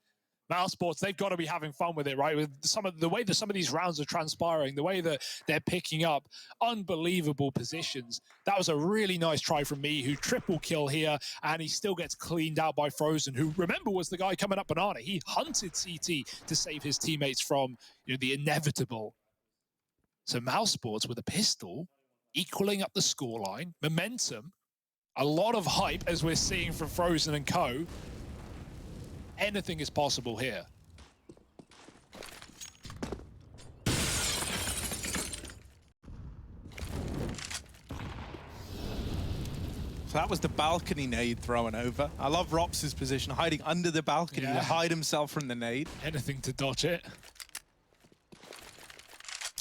S2: Mousesports, they've got to be having fun with it, right? With the way that some of these rounds are transpiring, the way that they're picking up unbelievable positions. That was a really nice try from me, who triple kill here, and he still gets cleaned out by Frozen, who, remember, was the guy coming up Banana. He hunted CT to save his teammates from, you know, the inevitable. So Mousesports with a pistol, equaling up the scoreline, momentum, a lot of hype as we're seeing from Frozen and co. Anything is possible here.
S1: So that was the balcony nade thrown over. I love ropz's position, hiding under the balcony to hide himself from the nade.
S2: Anything to dodge it.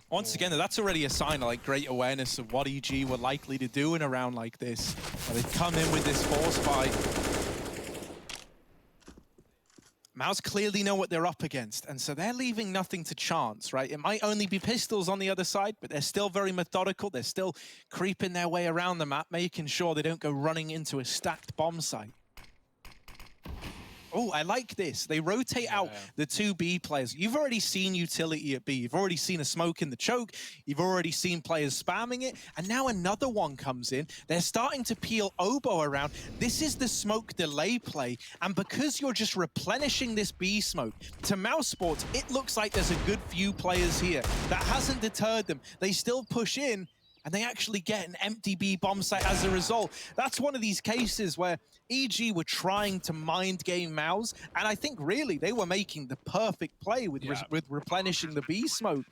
S1: Once again, that's already a sign of like great awareness of what EG were likely to do in a round like this. Where they come in with this force fight. Mouse clearly know what they're up against, and so they're leaving nothing to chance, right? It might only be pistols on the other side, but they're still very methodical. They're still creeping their way around the map, making sure they don't go running into a stacked bomb site. Oh, I like this. They rotate out the two B players. You've already seen utility at B. You've already seen a smoke in the choke. You've already seen players spamming it. And now another one comes in. They're starting to peel oboe around. This is the smoke delay play. And because you're just replenishing this B smoke, to mousesports, it looks like there's a good few players here. That hasn't deterred them. They still push in, and they actually get an empty B bomb site as a result. That's one of these cases where EG were trying to mind game Mouse, and I think really they were making the perfect play with replenishing the B smoke.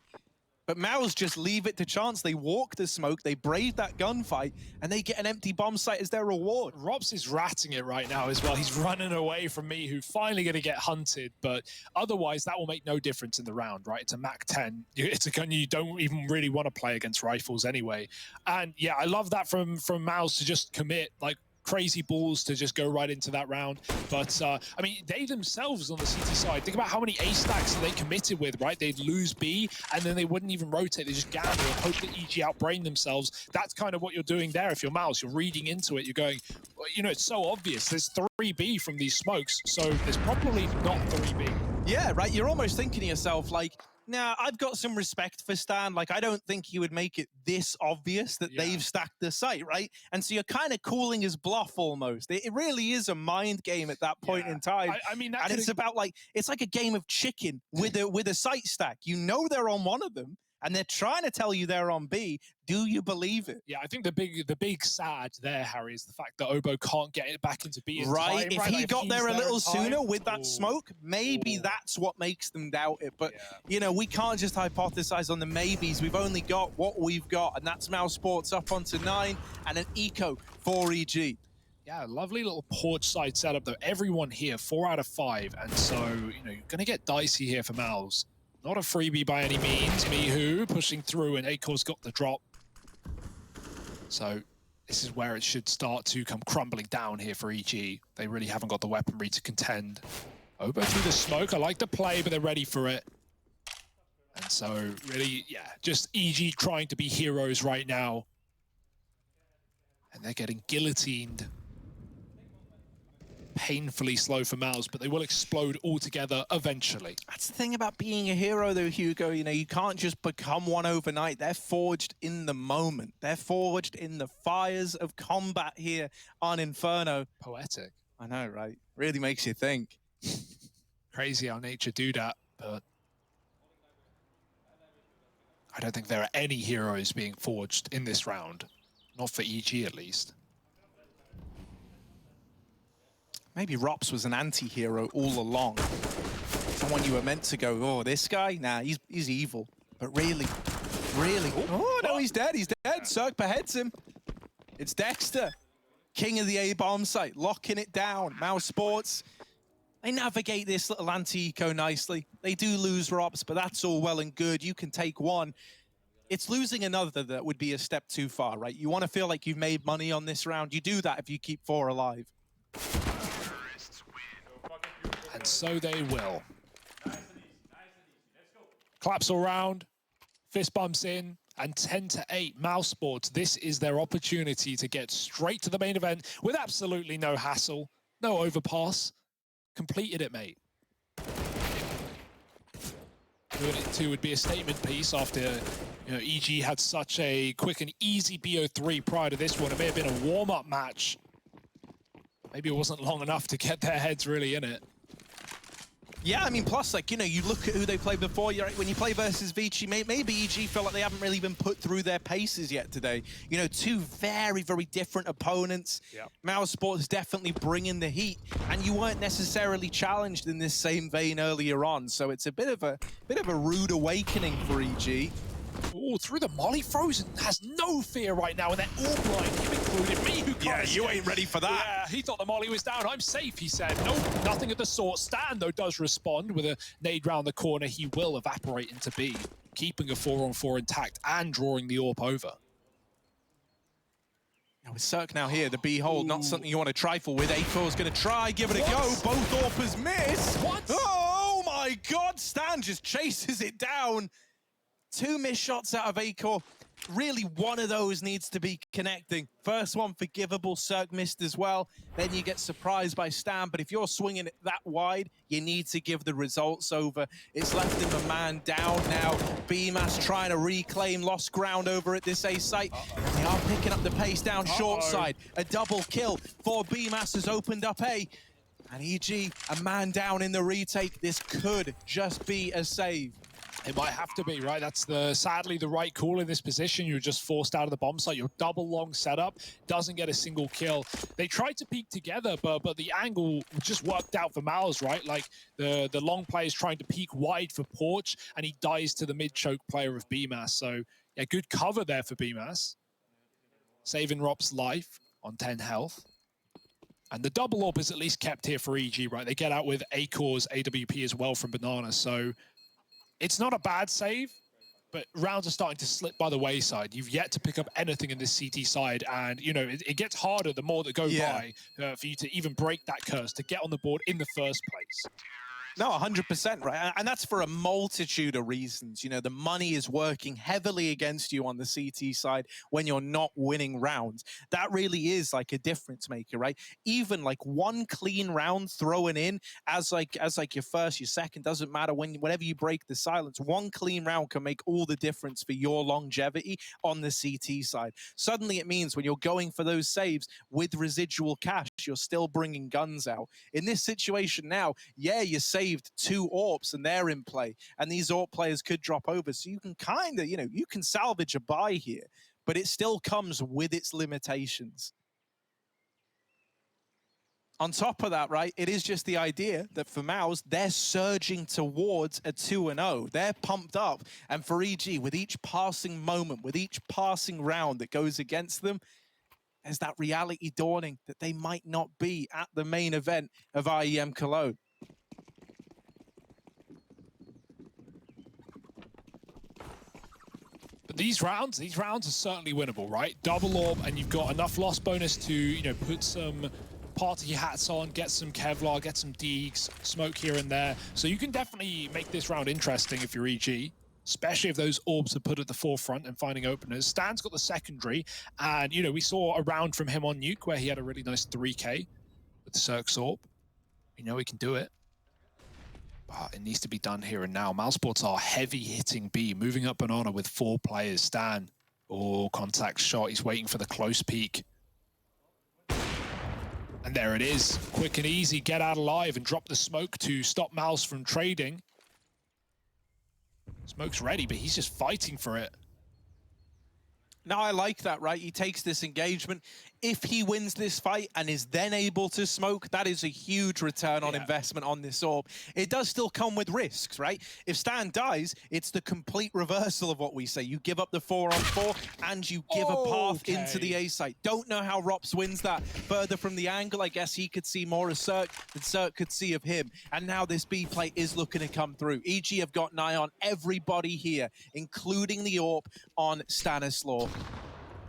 S1: But Mouse just leave it to chance. They walk the smoke, they brave that gunfight, and they get an empty bomb site as their reward.
S2: ropz is ratting it right now as well. He's running away from me, who's finally going to get hunted, but otherwise that will make no difference in the round, right? It's a MAC-10. It's a gun you don't even really want to play against rifles anyway. And yeah, I love that from Mouse to just commit, like, crazy balls to just go right into that round. But I mean, they themselves on the CT side, think about how many A stacks they committed with, right? They'd lose B and then they wouldn't even rotate. They just gamble and hope that EG outbrain themselves. That's kind of what you're doing there. If you're Mouse, you're reading into it. You're going, well, you know, it's so obvious. There's 3B from these smokes, so there's probably not 3B.
S1: Yeah, right. You're almost thinking to yourself, like, now, I've got some respect for Stan. Like, I don't think he would make it this obvious that they've stacked the site, right? And so you're kind of calling his bluff almost. It really is a mind game at that point in time.
S2: I mean,
S1: and it's about like, it's like a game of chicken with a site stack. You know they're on one of them, and they're trying to tell you they're on B. Do you believe it?
S2: Yeah, I think the big sad there, Harry, is the fact that Obo can't get it back into B in
S1: Right,
S2: time.
S1: if
S2: Right?
S1: he
S2: Like,
S1: got
S2: he's
S1: there a little
S2: in time.
S1: sooner with that
S2: Ooh.
S1: smoke, maybe that's what makes them doubt it. But,
S2: Yeah.
S1: you know, we can't just hypothesize on the maybes. We've only got what we've got, and that's mousesports up onto 9 and an eco for EG.
S2: Yeah, lovely little porch side setup, though. Everyone here, 4 out of 5. And so, you know, you're going to get dicey here for Mouse. Not a freebie by any means. Mihu pushing through, and Akor's got the drop. So this is where it should start to come crumbling down here for EG. They really haven't got the weaponry to contend. Obo through the smoke. I like the play, but they're ready for it. And so, really, yeah, just EG trying to be heroes right now. And they're getting guillotined. Painfully slow for Mouse, but they will explode altogether eventually.
S1: That's the thing about being a hero, though, Hugo. You know, you can't just become one overnight. They're forged in the moment. They're forged in the fires of combat here on Inferno.
S2: Poetic.
S1: I know, right? Really makes you think.
S2: Crazy how nature do that, but I don't think there are any heroes being forged in this round. Not for EG, at least.
S1: Maybe ropz was an anti-hero all along. Someone you were meant to go, oh, this guy? Nah, he's evil. But really, oh, no, he's dead, Cirque beheads him. It's Dexter, king of the A-bomb site, locking it down. mousesports, they navigate this little anti-eco nicely. They do lose ropz, but that's all well and good. You can take one. It's losing another that would be a step too far, right? You want to feel like you've made money on this round. You do that if you keep 4 alive.
S2: And so they will. Claps all round, fist bumps in, and 10-8, mousesports. This is their opportunity to get straight to the main event with absolutely no hassle, no overpass. Completed it, mate. Doing it too would be a statement piece after, you know, EG had such a quick and easy BO3 prior to this one. It may have been a warm-up match. Maybe it wasn't long enough to get their heads really in it.
S1: Yeah, I mean, plus, like, you know, you look at who they played before. You're right, when you play versus Vici, maybe EG feel like they haven't really been put through their paces yet today. You know, 2 very, very different opponents.
S2: Yep.
S1: mousesports definitely bringing the heat, and you weren't necessarily challenged in this same vein earlier on. So it's a bit of a rude awakening for EG.
S2: Oh, through the molly. Frozen has no fear right now, and they're all blind, him included. Me, who can't escape.
S1: ain't ready for that.
S2: Yeah, he thought the molly was down. I'm safe, he said. Nope, nothing of the sort. Stan, though, does respond with a nade round the corner. He will evaporate into B, keeping a 4-on-4 intact and drawing the AWP over.
S1: With Cirque now here, the B hold, not something you want to trifle with. Akor's going to try, give it a go. Both AWPers miss.
S2: What?
S1: Oh my God, Stan just chases it down. 2 missed shots out of Akor. Really, one of those needs to be connecting. First one forgivable, Cirque missed as well. Then you get surprised by Stan, but if you're swinging it that wide, you need to give the results over. It's left him a man down now. BMAS trying to reclaim lost ground over at this A site. They are picking up the pace down short side. A double kill for BMAS has opened up A. And EG, a man down in the retake. This could just be a save.
S2: It might have to be, right? That's sadly the right call in this position. You're just forced out of the bomb site. Your double long setup doesn't get a single kill. They tried to peek together, but the angle just worked out for Mouse, right? Like the long player is trying to peek wide for Porch, and he dies to the mid-choke player of BMAS. So yeah, good cover there for BMAS. Saving ropz life on 10 health. And the double AWP is at least kept here for EG, right? They get out with Akor's AWP as well from Banana, so it's not a bad save, but rounds are starting to slip by the wayside. You've yet to pick up anything in this CT side, and, you know, it gets harder the more that go by for you to even break that curse, to get on the board in the first place.
S1: No, 100%, right? And that's for a multitude of reasons. You know, the money is working heavily against you on the CT side when you're not winning rounds. That really is like a difference maker, right? Even like one clean round thrown in as like your first, your second, doesn't matter. Whenever you break the silence, one clean round can make all the difference for your longevity on the CT side. Suddenly it means when you're going for those saves with residual cash, you're still bringing guns out. In this situation now, yeah, you're saving saved 2 AWPs and they're in play. And these AWP players could drop over. So you can kind of, you can salvage a buy here, but it still comes with its limitations. On top of that, right, it is just the idea that for Mouse, they're surging towards a 2-0. They're pumped up. And for EG, with each passing moment, with each passing round that goes against them, there's that reality dawning that they might not be at the main event of IEM Cologne.
S2: But these rounds are certainly winnable, right? Double AWP, and you've got enough loss bonus to, put some party hats on, get some Kevlar, get some Deegs, smoke here and there. So you can definitely make this round interesting if you're EG, especially if those orbs are put at the forefront and finding openers. Stan's got the secondary, and, we saw a round from him on Nuke where he had a really nice 3K with the Cirque's orb. We know he can do it, but it needs to be done here and now. mousesports are heavy hitting B, moving up Banana with 4 players. Stan, contact shot, he's waiting for the close peek. And there it is, quick and easy, get out alive and drop the smoke to stop Mouse from trading. Smoke's ready, but he's just fighting for it.
S1: Now, I like that, right? He takes this engagement. If he wins this fight and is then able to smoke, that is a huge return on investment on this orb. It does still come with risks, right? If Stan dies, it's the complete reversal of what we say. You give up the 4-on-4 and you give a path into the A site. Don't know how ropz wins that. Further from the angle, I guess he could see more of Cirque than Cirque could see of him. And now this B play is looking to come through. EG have got an eye on everybody here, including the AWP on Stanislaw.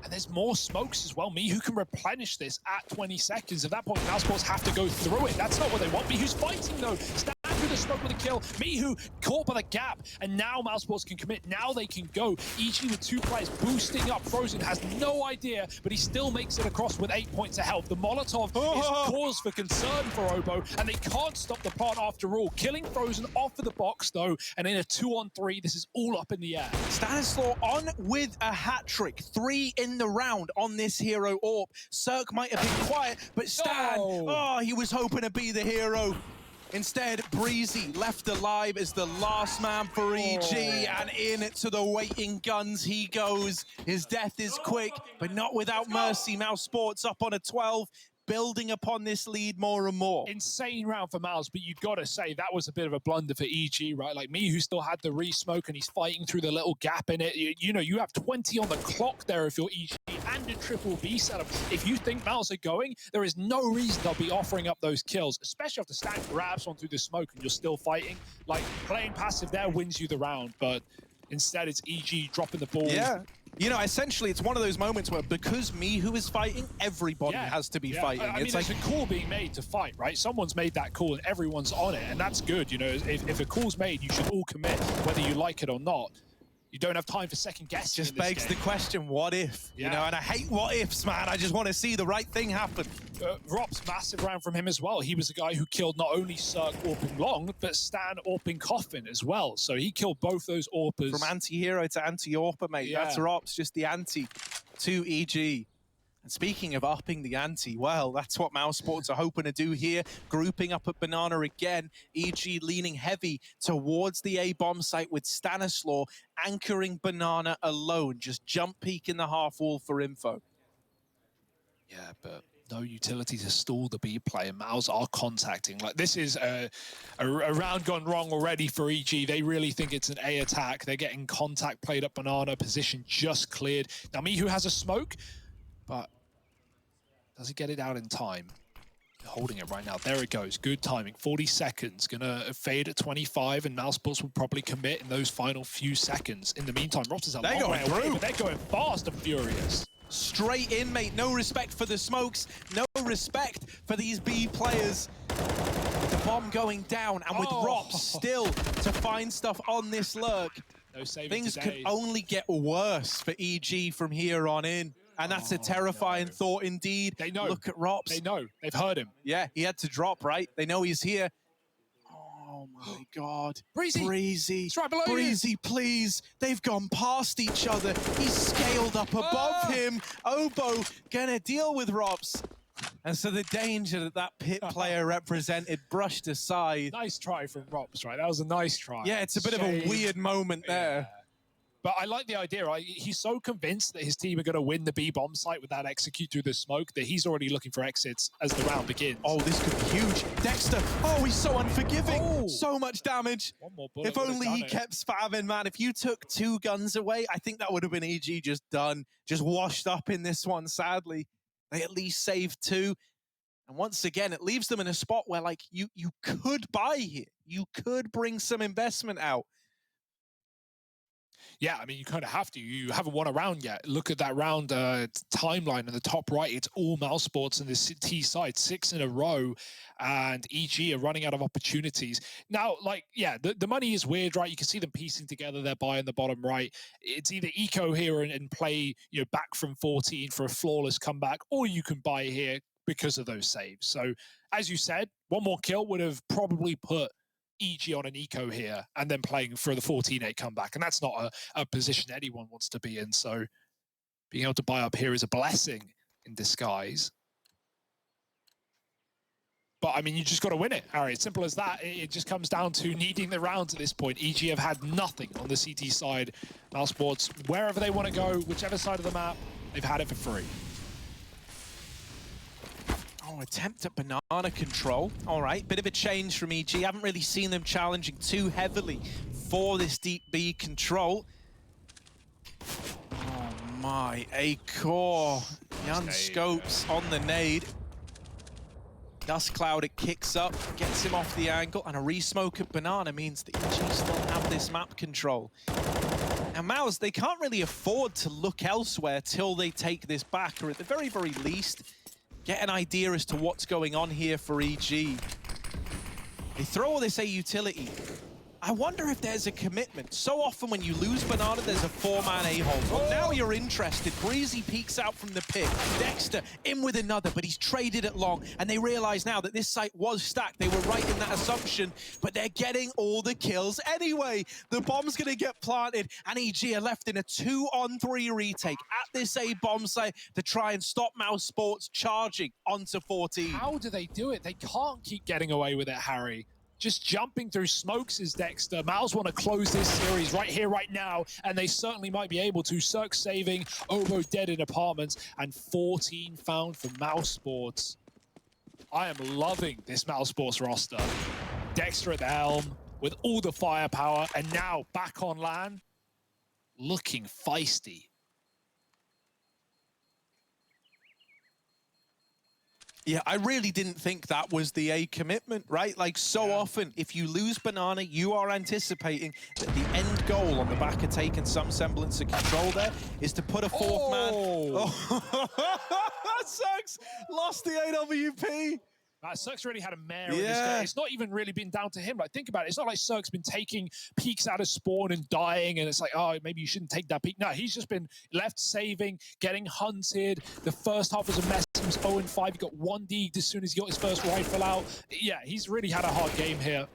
S2: And there's more smokes as well. Mihu can replenish this at 20 seconds. At that point, mousesports have to go through it. That's not what they want. Mihu's fighting, though. Stan through the smoke with a kill. Mihu caught by the gap. And now mousesports can commit. Now they can go. EG with 2 players boosting up. Frozen has no idea, but he still makes it across with 8 points of health. The Molotov is cause for concern for Obo, and they can't stop the plant after all. Killing Frozen off of the box, though, and in a 2-on-3, this is all up in the air.
S1: Stanislaw on with a hat trick. 3 in the round on this hero AWP. Cirque might have been quiet, but Stan, he was hoping to be the hero. Instead, Breezy left alive as the last man for EG, and in to the waiting guns he goes. His death is quick, but not without mercy. mousesports up on a 12. Building upon this lead more and more.
S2: Insane round for Mouse, but you've got to say that was a bit of a blunder for EG, right? Like me, who still had the re-smoke and he's fighting through the little gap in it. You have 20 on the clock there if you're EG and a triple B setup. If you think Mouse are going, there is no reason they'll be offering up those kills, especially after Stan grabs one through the smoke and you're still fighting. Like, playing passive there wins you the round, but instead it's EG dropping the ball.
S1: Yeah. Essentially, it's one of those moments where because Mihu is fighting, everybody has to be fighting.
S2: I mean, there's a call being made to fight, right? Someone's made that call and everyone's on it, and that's good. If a call's made, you should all commit, whether you like it or not. You don't have time for second guessing.
S1: Just begs the question, what if? And I hate what ifs, man. I just want to see the right thing happen.
S2: ropz, massive round from him as well. He was the guy who killed not only Cirque AWPing long, but Stan AWPing Coffin as well. So he killed both those AWPers.
S1: From anti-hero to anti-AWPer, mate. That's ropz, just the anti to EG. And speaking of upping the ante, well, that's what mousesports are hoping to do here. Grouping up at Banana again. EG leaning heavy towards the A-bomb site with Stanislaw anchoring Banana alone. Just jump peek in the half wall for info.
S2: Yeah, but no utility to stall the B play, and Mouse are contacting. Like, this is a round gone wrong already for EG. They really think it's an A attack. They're getting contact played up Banana, position just cleared. Now, Mihu has a smoke, but does he get it out in time? Holding it right now. There it goes. Good timing. 40 seconds. Gonna fade at 25, and mousesports will probably commit in those final few seconds. In the meantime, ropz is a long way away, but they're going fast and furious.
S1: Straight in, mate. No respect for the smokes. No respect for these B players. With the bomb going down, and with ropz still to find stuff on this lurk.
S2: No saving
S1: Things
S2: today.
S1: could only get worse for EG from here on in. And that's a terrifying thought indeed.
S2: They know.
S1: Look at ropz.
S2: They know. They've heard him.
S1: Yeah, he had to drop, right? They know he's here. Oh my God.
S2: Breezy.
S1: Breezy.
S2: It's right below
S1: Breezy,
S2: you.
S1: please. They've gone past each other. He's scaled up above him. Obo gonna deal with ropz. And so the danger that that pit player represented brushed aside.
S2: Nice try from ropz, right? That was a nice try.
S1: Yeah, it's a bit of a weird moment there.
S2: Yeah. But I like the idea, right? He's so convinced that his team are going to win the B bomb site with that execute through the smoke that he's already looking for exits as the round begins.
S1: Oh, this could be huge. Dexter, oh, he's so unforgiving.
S2: Oh.
S1: So much damage.
S2: One more bullet
S1: If
S2: would have
S1: only
S2: done
S1: he
S2: it.
S1: kept spamming, man. If you took 2 guns away, I think that would have been EG just done. Just washed up in this one, sadly. They at least saved 2. And once again, it leaves them in a spot where, like, you could buy here. You could bring some investment out.
S2: Yeah, I mean, you kind of have to. You haven't won a round yet. Look at that round timeline in the top right. It's all mousesports in this T side, 6 in a row, and EG are running out of opportunities. Now, like, yeah, the money is weird, right? You can see them piecing together their buy in the bottom right. It's either eco here and play, you know, back from 14 for a flawless comeback, or you can buy here because of those saves. So, as you said, one more kill would have probably put EG on an eco here and then playing for the 14-8 comeback. And that's not a position anyone wants to be in. So being able to buy up here is a blessing in disguise. But I mean, you just got to win it, Harry. It's simple as that. It just comes down to needing the rounds at this point. EG have had nothing on the CT side. mousesports, wherever they want to go, whichever side of the map, they've had it for free.
S1: Oh, attempt at banana control. All right, bit of a change from EG. Haven't really seen them challenging too heavily for this deep B control. Oh my, A-core. Young Scopes on the nade. Dust Cloud, it kicks up, gets him off the angle, and a re-smoke at banana means that EG still have this map control. Now, Mouse, they can't really afford to look elsewhere till they take this back, or at the very, very least, get an idea as to what's going on here for EG. They throw all this A utility. I wonder if there's a commitment. So often when you lose banana, there's a 4-man A-hole. Well, now you're interested. Breezy peeks out from the pit. Dexter in with another, but he's traded it long. And they realize now that this site was stacked. They were right in that assumption, but they're getting all the kills anyway. The bomb's gonna get planted, and EG are left in a 2-on-3 retake at this A bomb site to try and stop mousesports charging onto 14.
S2: How do they do it? They can't keep getting away with it, Harry. Just jumping through smokes is Dexter. Mouse want to close this series right here, right now, and they certainly might be able to. Cirque saving, Obo dead in apartments, and 14 found for mousesports. I am loving this mousesports roster. Dexter at the helm with all the firepower, and now back on LAN, looking feisty.
S1: Yeah, I really didn't think that was the A commitment, right? Like, so often, if you lose banana, you are anticipating that the end goal on the back of taking some semblance of control there is to put a 4th man. Oh, that sucks. Lost the AWP.
S2: Cirque's really had a mare in this game. It's not even really been down to him. Like, think about it. It's not like Cirque's been taking peeks out of spawn and dying, and it's like, oh, maybe you shouldn't take that peek. No, he's just been left saving, getting hunted. The first half was a mess. He was 0-5. He got 1-deed as soon as he got his first rifle out. Yeah, he's really had a hard game here.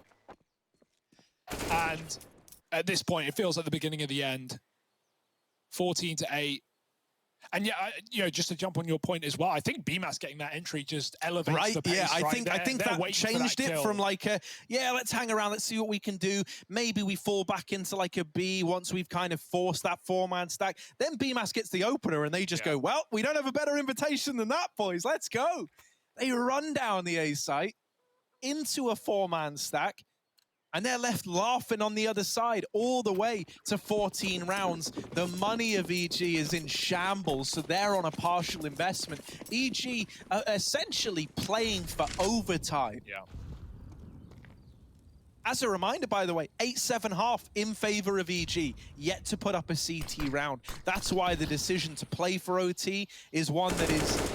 S2: And at this point, it feels like the beginning of the end. 14-8. And yeah, you know, just to jump on your point as well, I think BMAS getting that entry just elevates the pace.
S1: Yeah, I
S2: right?
S1: think that changed it from like a, yeah, let's hang around, let's see what we can do. Maybe we fall back into like a B once we've kind of forced that 4-man stack. Then BMAS gets the opener and they just go, well, we don't have a better invitation than that, boys. Let's go. They run down the A site into a 4-man stack, and they're left laughing on the other side all the way to 14 rounds. The money of EG is in shambles, so they're on a partial investment. EG are essentially playing for overtime.
S2: Yeah.
S1: As a reminder, by the way, 8-7 in favor of EG, yet to put up a CT round. That's why the decision to play for OT is one that is,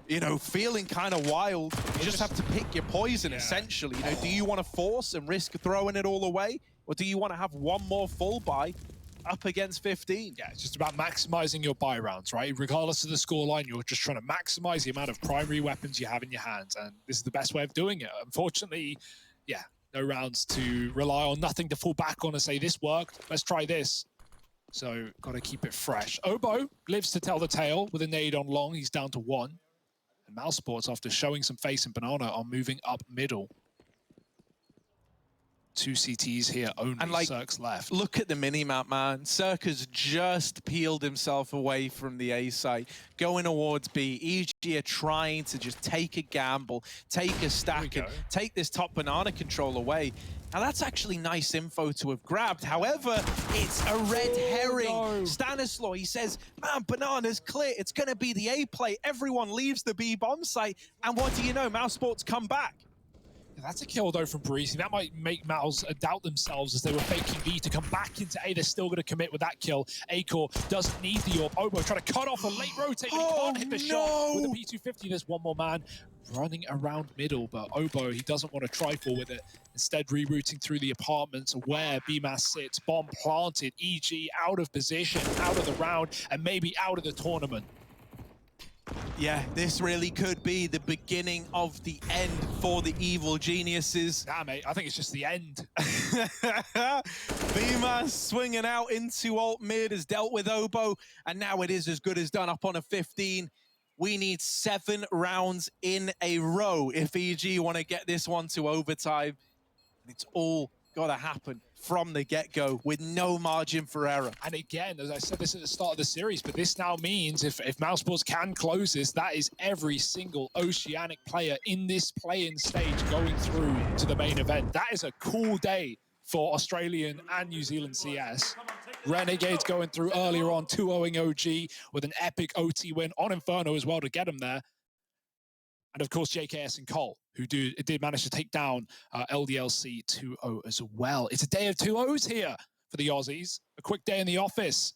S1: you know, feeling kind of wild. You just have to pick your poison, essentially. You know, do you want to force and risk throwing it all away? Or do you want to have one more full buy up against 15?
S2: Yeah, it's just about maximizing your buy rounds, right? Regardless of the scoreline, you're just trying to maximize the amount of primary weapons you have in your hands. And this is the best way of doing it. Unfortunately, yeah, no rounds to rely on, nothing to fall back on and say, this worked, let's try this. So, got to keep it fresh. Obo lives to tell the tale with a nade on long. He's down to 1. And mousesports, after showing some face in Banana, are moving up middle. 2 CTs here, only
S1: and like,
S2: Cirque's left.
S1: Look at the mini-map, man. Cirque's just peeled himself away from the A site, going towards B. EG are trying to just take a gamble, take a stack, and take this top banana control away. Now that's actually nice info to have grabbed. However, it's a red herring.
S2: No.
S1: Stanislaw, he says, man, banana's clear. It's going to be the A play. Everyone leaves the B bomb site. And what do you know? mousesports come back.
S2: That's a kill, though, from Breezy. That might make Mouse doubt themselves as they were faking B to come back into A. They're still going to commit with that kill. A-Core doesn't need the AWP. Obo trying to cut off a late rotate, but he can't hit the shot with the P250. There's one more man running around middle, but Obo, he doesn't want to trifle with it. Instead, rerouting through the apartments where BMAS sits. Bomb planted. EG out of position, out of the round, and maybe out of the tournament.
S1: Yeah, this really could be the beginning of the end for the evil geniuses.
S2: Nah, mate, I think it's just the end.
S1: BMAS swinging out into alt mid, has dealt with Obo, and now it is as good as done up on a 15. We need 7 rounds in a row if EG want to get this one to overtime. And it's all got to happen from the get-go with no margin for error.
S2: And again, as I said this at the start of the series, but this now means if mousesports can close this, that is every single Oceanic player in this play-in stage going through to the main event. That is a cool day for Australian and New Zealand CS. Renegades going through earlier on, 2-0ing OG with an epic OT win on Inferno as well to get them there. And of course, JKS and Cole, who did manage to take down LDLC 2-0 as well. It's a day of 2-0s here for the Aussies. A quick day in the office.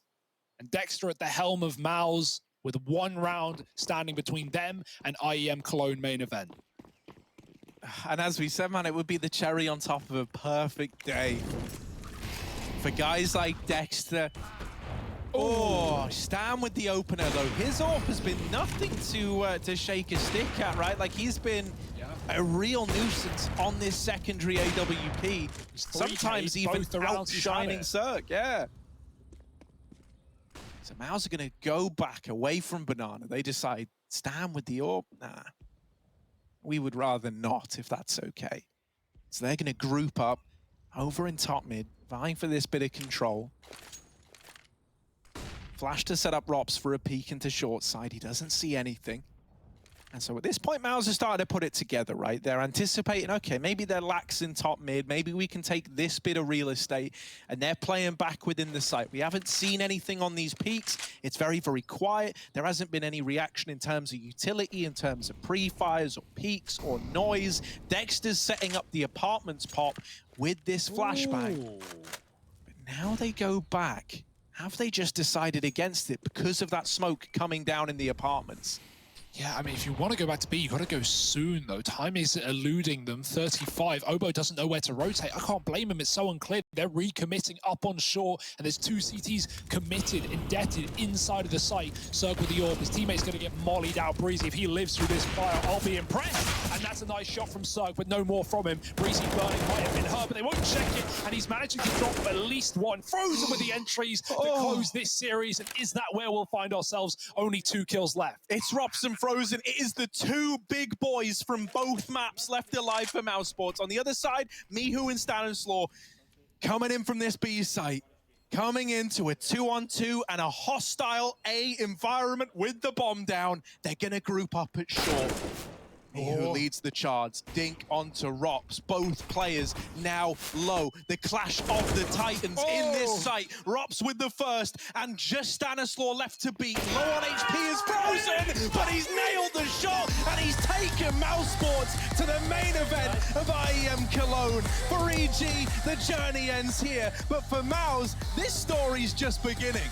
S2: And Dexter at the helm of Mouse with 1 round standing between them and IEM Cologne main event.
S1: And as we said, man, it would be the cherry on top of a perfect day. For guys like Dexter. Oh, Stan with the opener, though. His AWP has been nothing to shake a stick at, right? Like, he's been a real nuisance on this secondary AWP. Sometimes even outshining Cirque, yeah. So Mouse are going to go back away from Banana. They decide, Stan with the AWP? Nah. We would rather not, if that's okay. So they're going to group up over in top mid, vying for this bit of control. Flash to set up ropz for a peek into short side. He doesn't see anything. And so at this point, Mouse is starting to put it together, right? They're anticipating, okay, maybe they're lax in top mid. Maybe we can take this bit of real estate. And they're playing back within the site. We haven't seen anything on these peaks. It's very, very quiet. There hasn't been any reaction in terms of utility, in terms of pre-fires or peaks or noise. Dexter's setting up the apartments pop with this flashbang. Ooh. But now they go back. Have they just decided against it because of that smoke coming down in the apartments?
S2: Yeah, I mean, if you want to go back to B, you got to go soon, though. Time is eluding them. 35. Obo doesn't know where to rotate. I can't blame him. It's so unclear. They're recommitting up on shore, and there's 2 CTs committed, indebted inside of the site. Circle the AWP. His teammate's going to get mollied out. Breezy, if he lives through this fire, I'll be impressed. And that's a nice shot from Cirque, but no more from him. Breezy burning might have been hurt, but they won't check it. And he's managing to drop at least 1. Frozen with the entries to close this series. And is that where we'll find ourselves? Only 2 kills left.
S1: It's ropz and Frozen. It is the 2 big boys from both maps left alive for mousesports. On the other side, Mihu and Stanislaw coming in from this B site, coming into a 2-on-2 and a hostile A environment with the bomb down. They're going to group up at short. Mihu leads the charge. Dink onto ropz. Both players now low. The clash of the titans in this site. ropz with the first, and just Stanislaw left to beat. Low on HP is Frozen, but he's nailed the shot, and he's taken mousesports to the main event of IEM Cologne. For EG, the journey ends here, but for Mouse, this story's just beginning.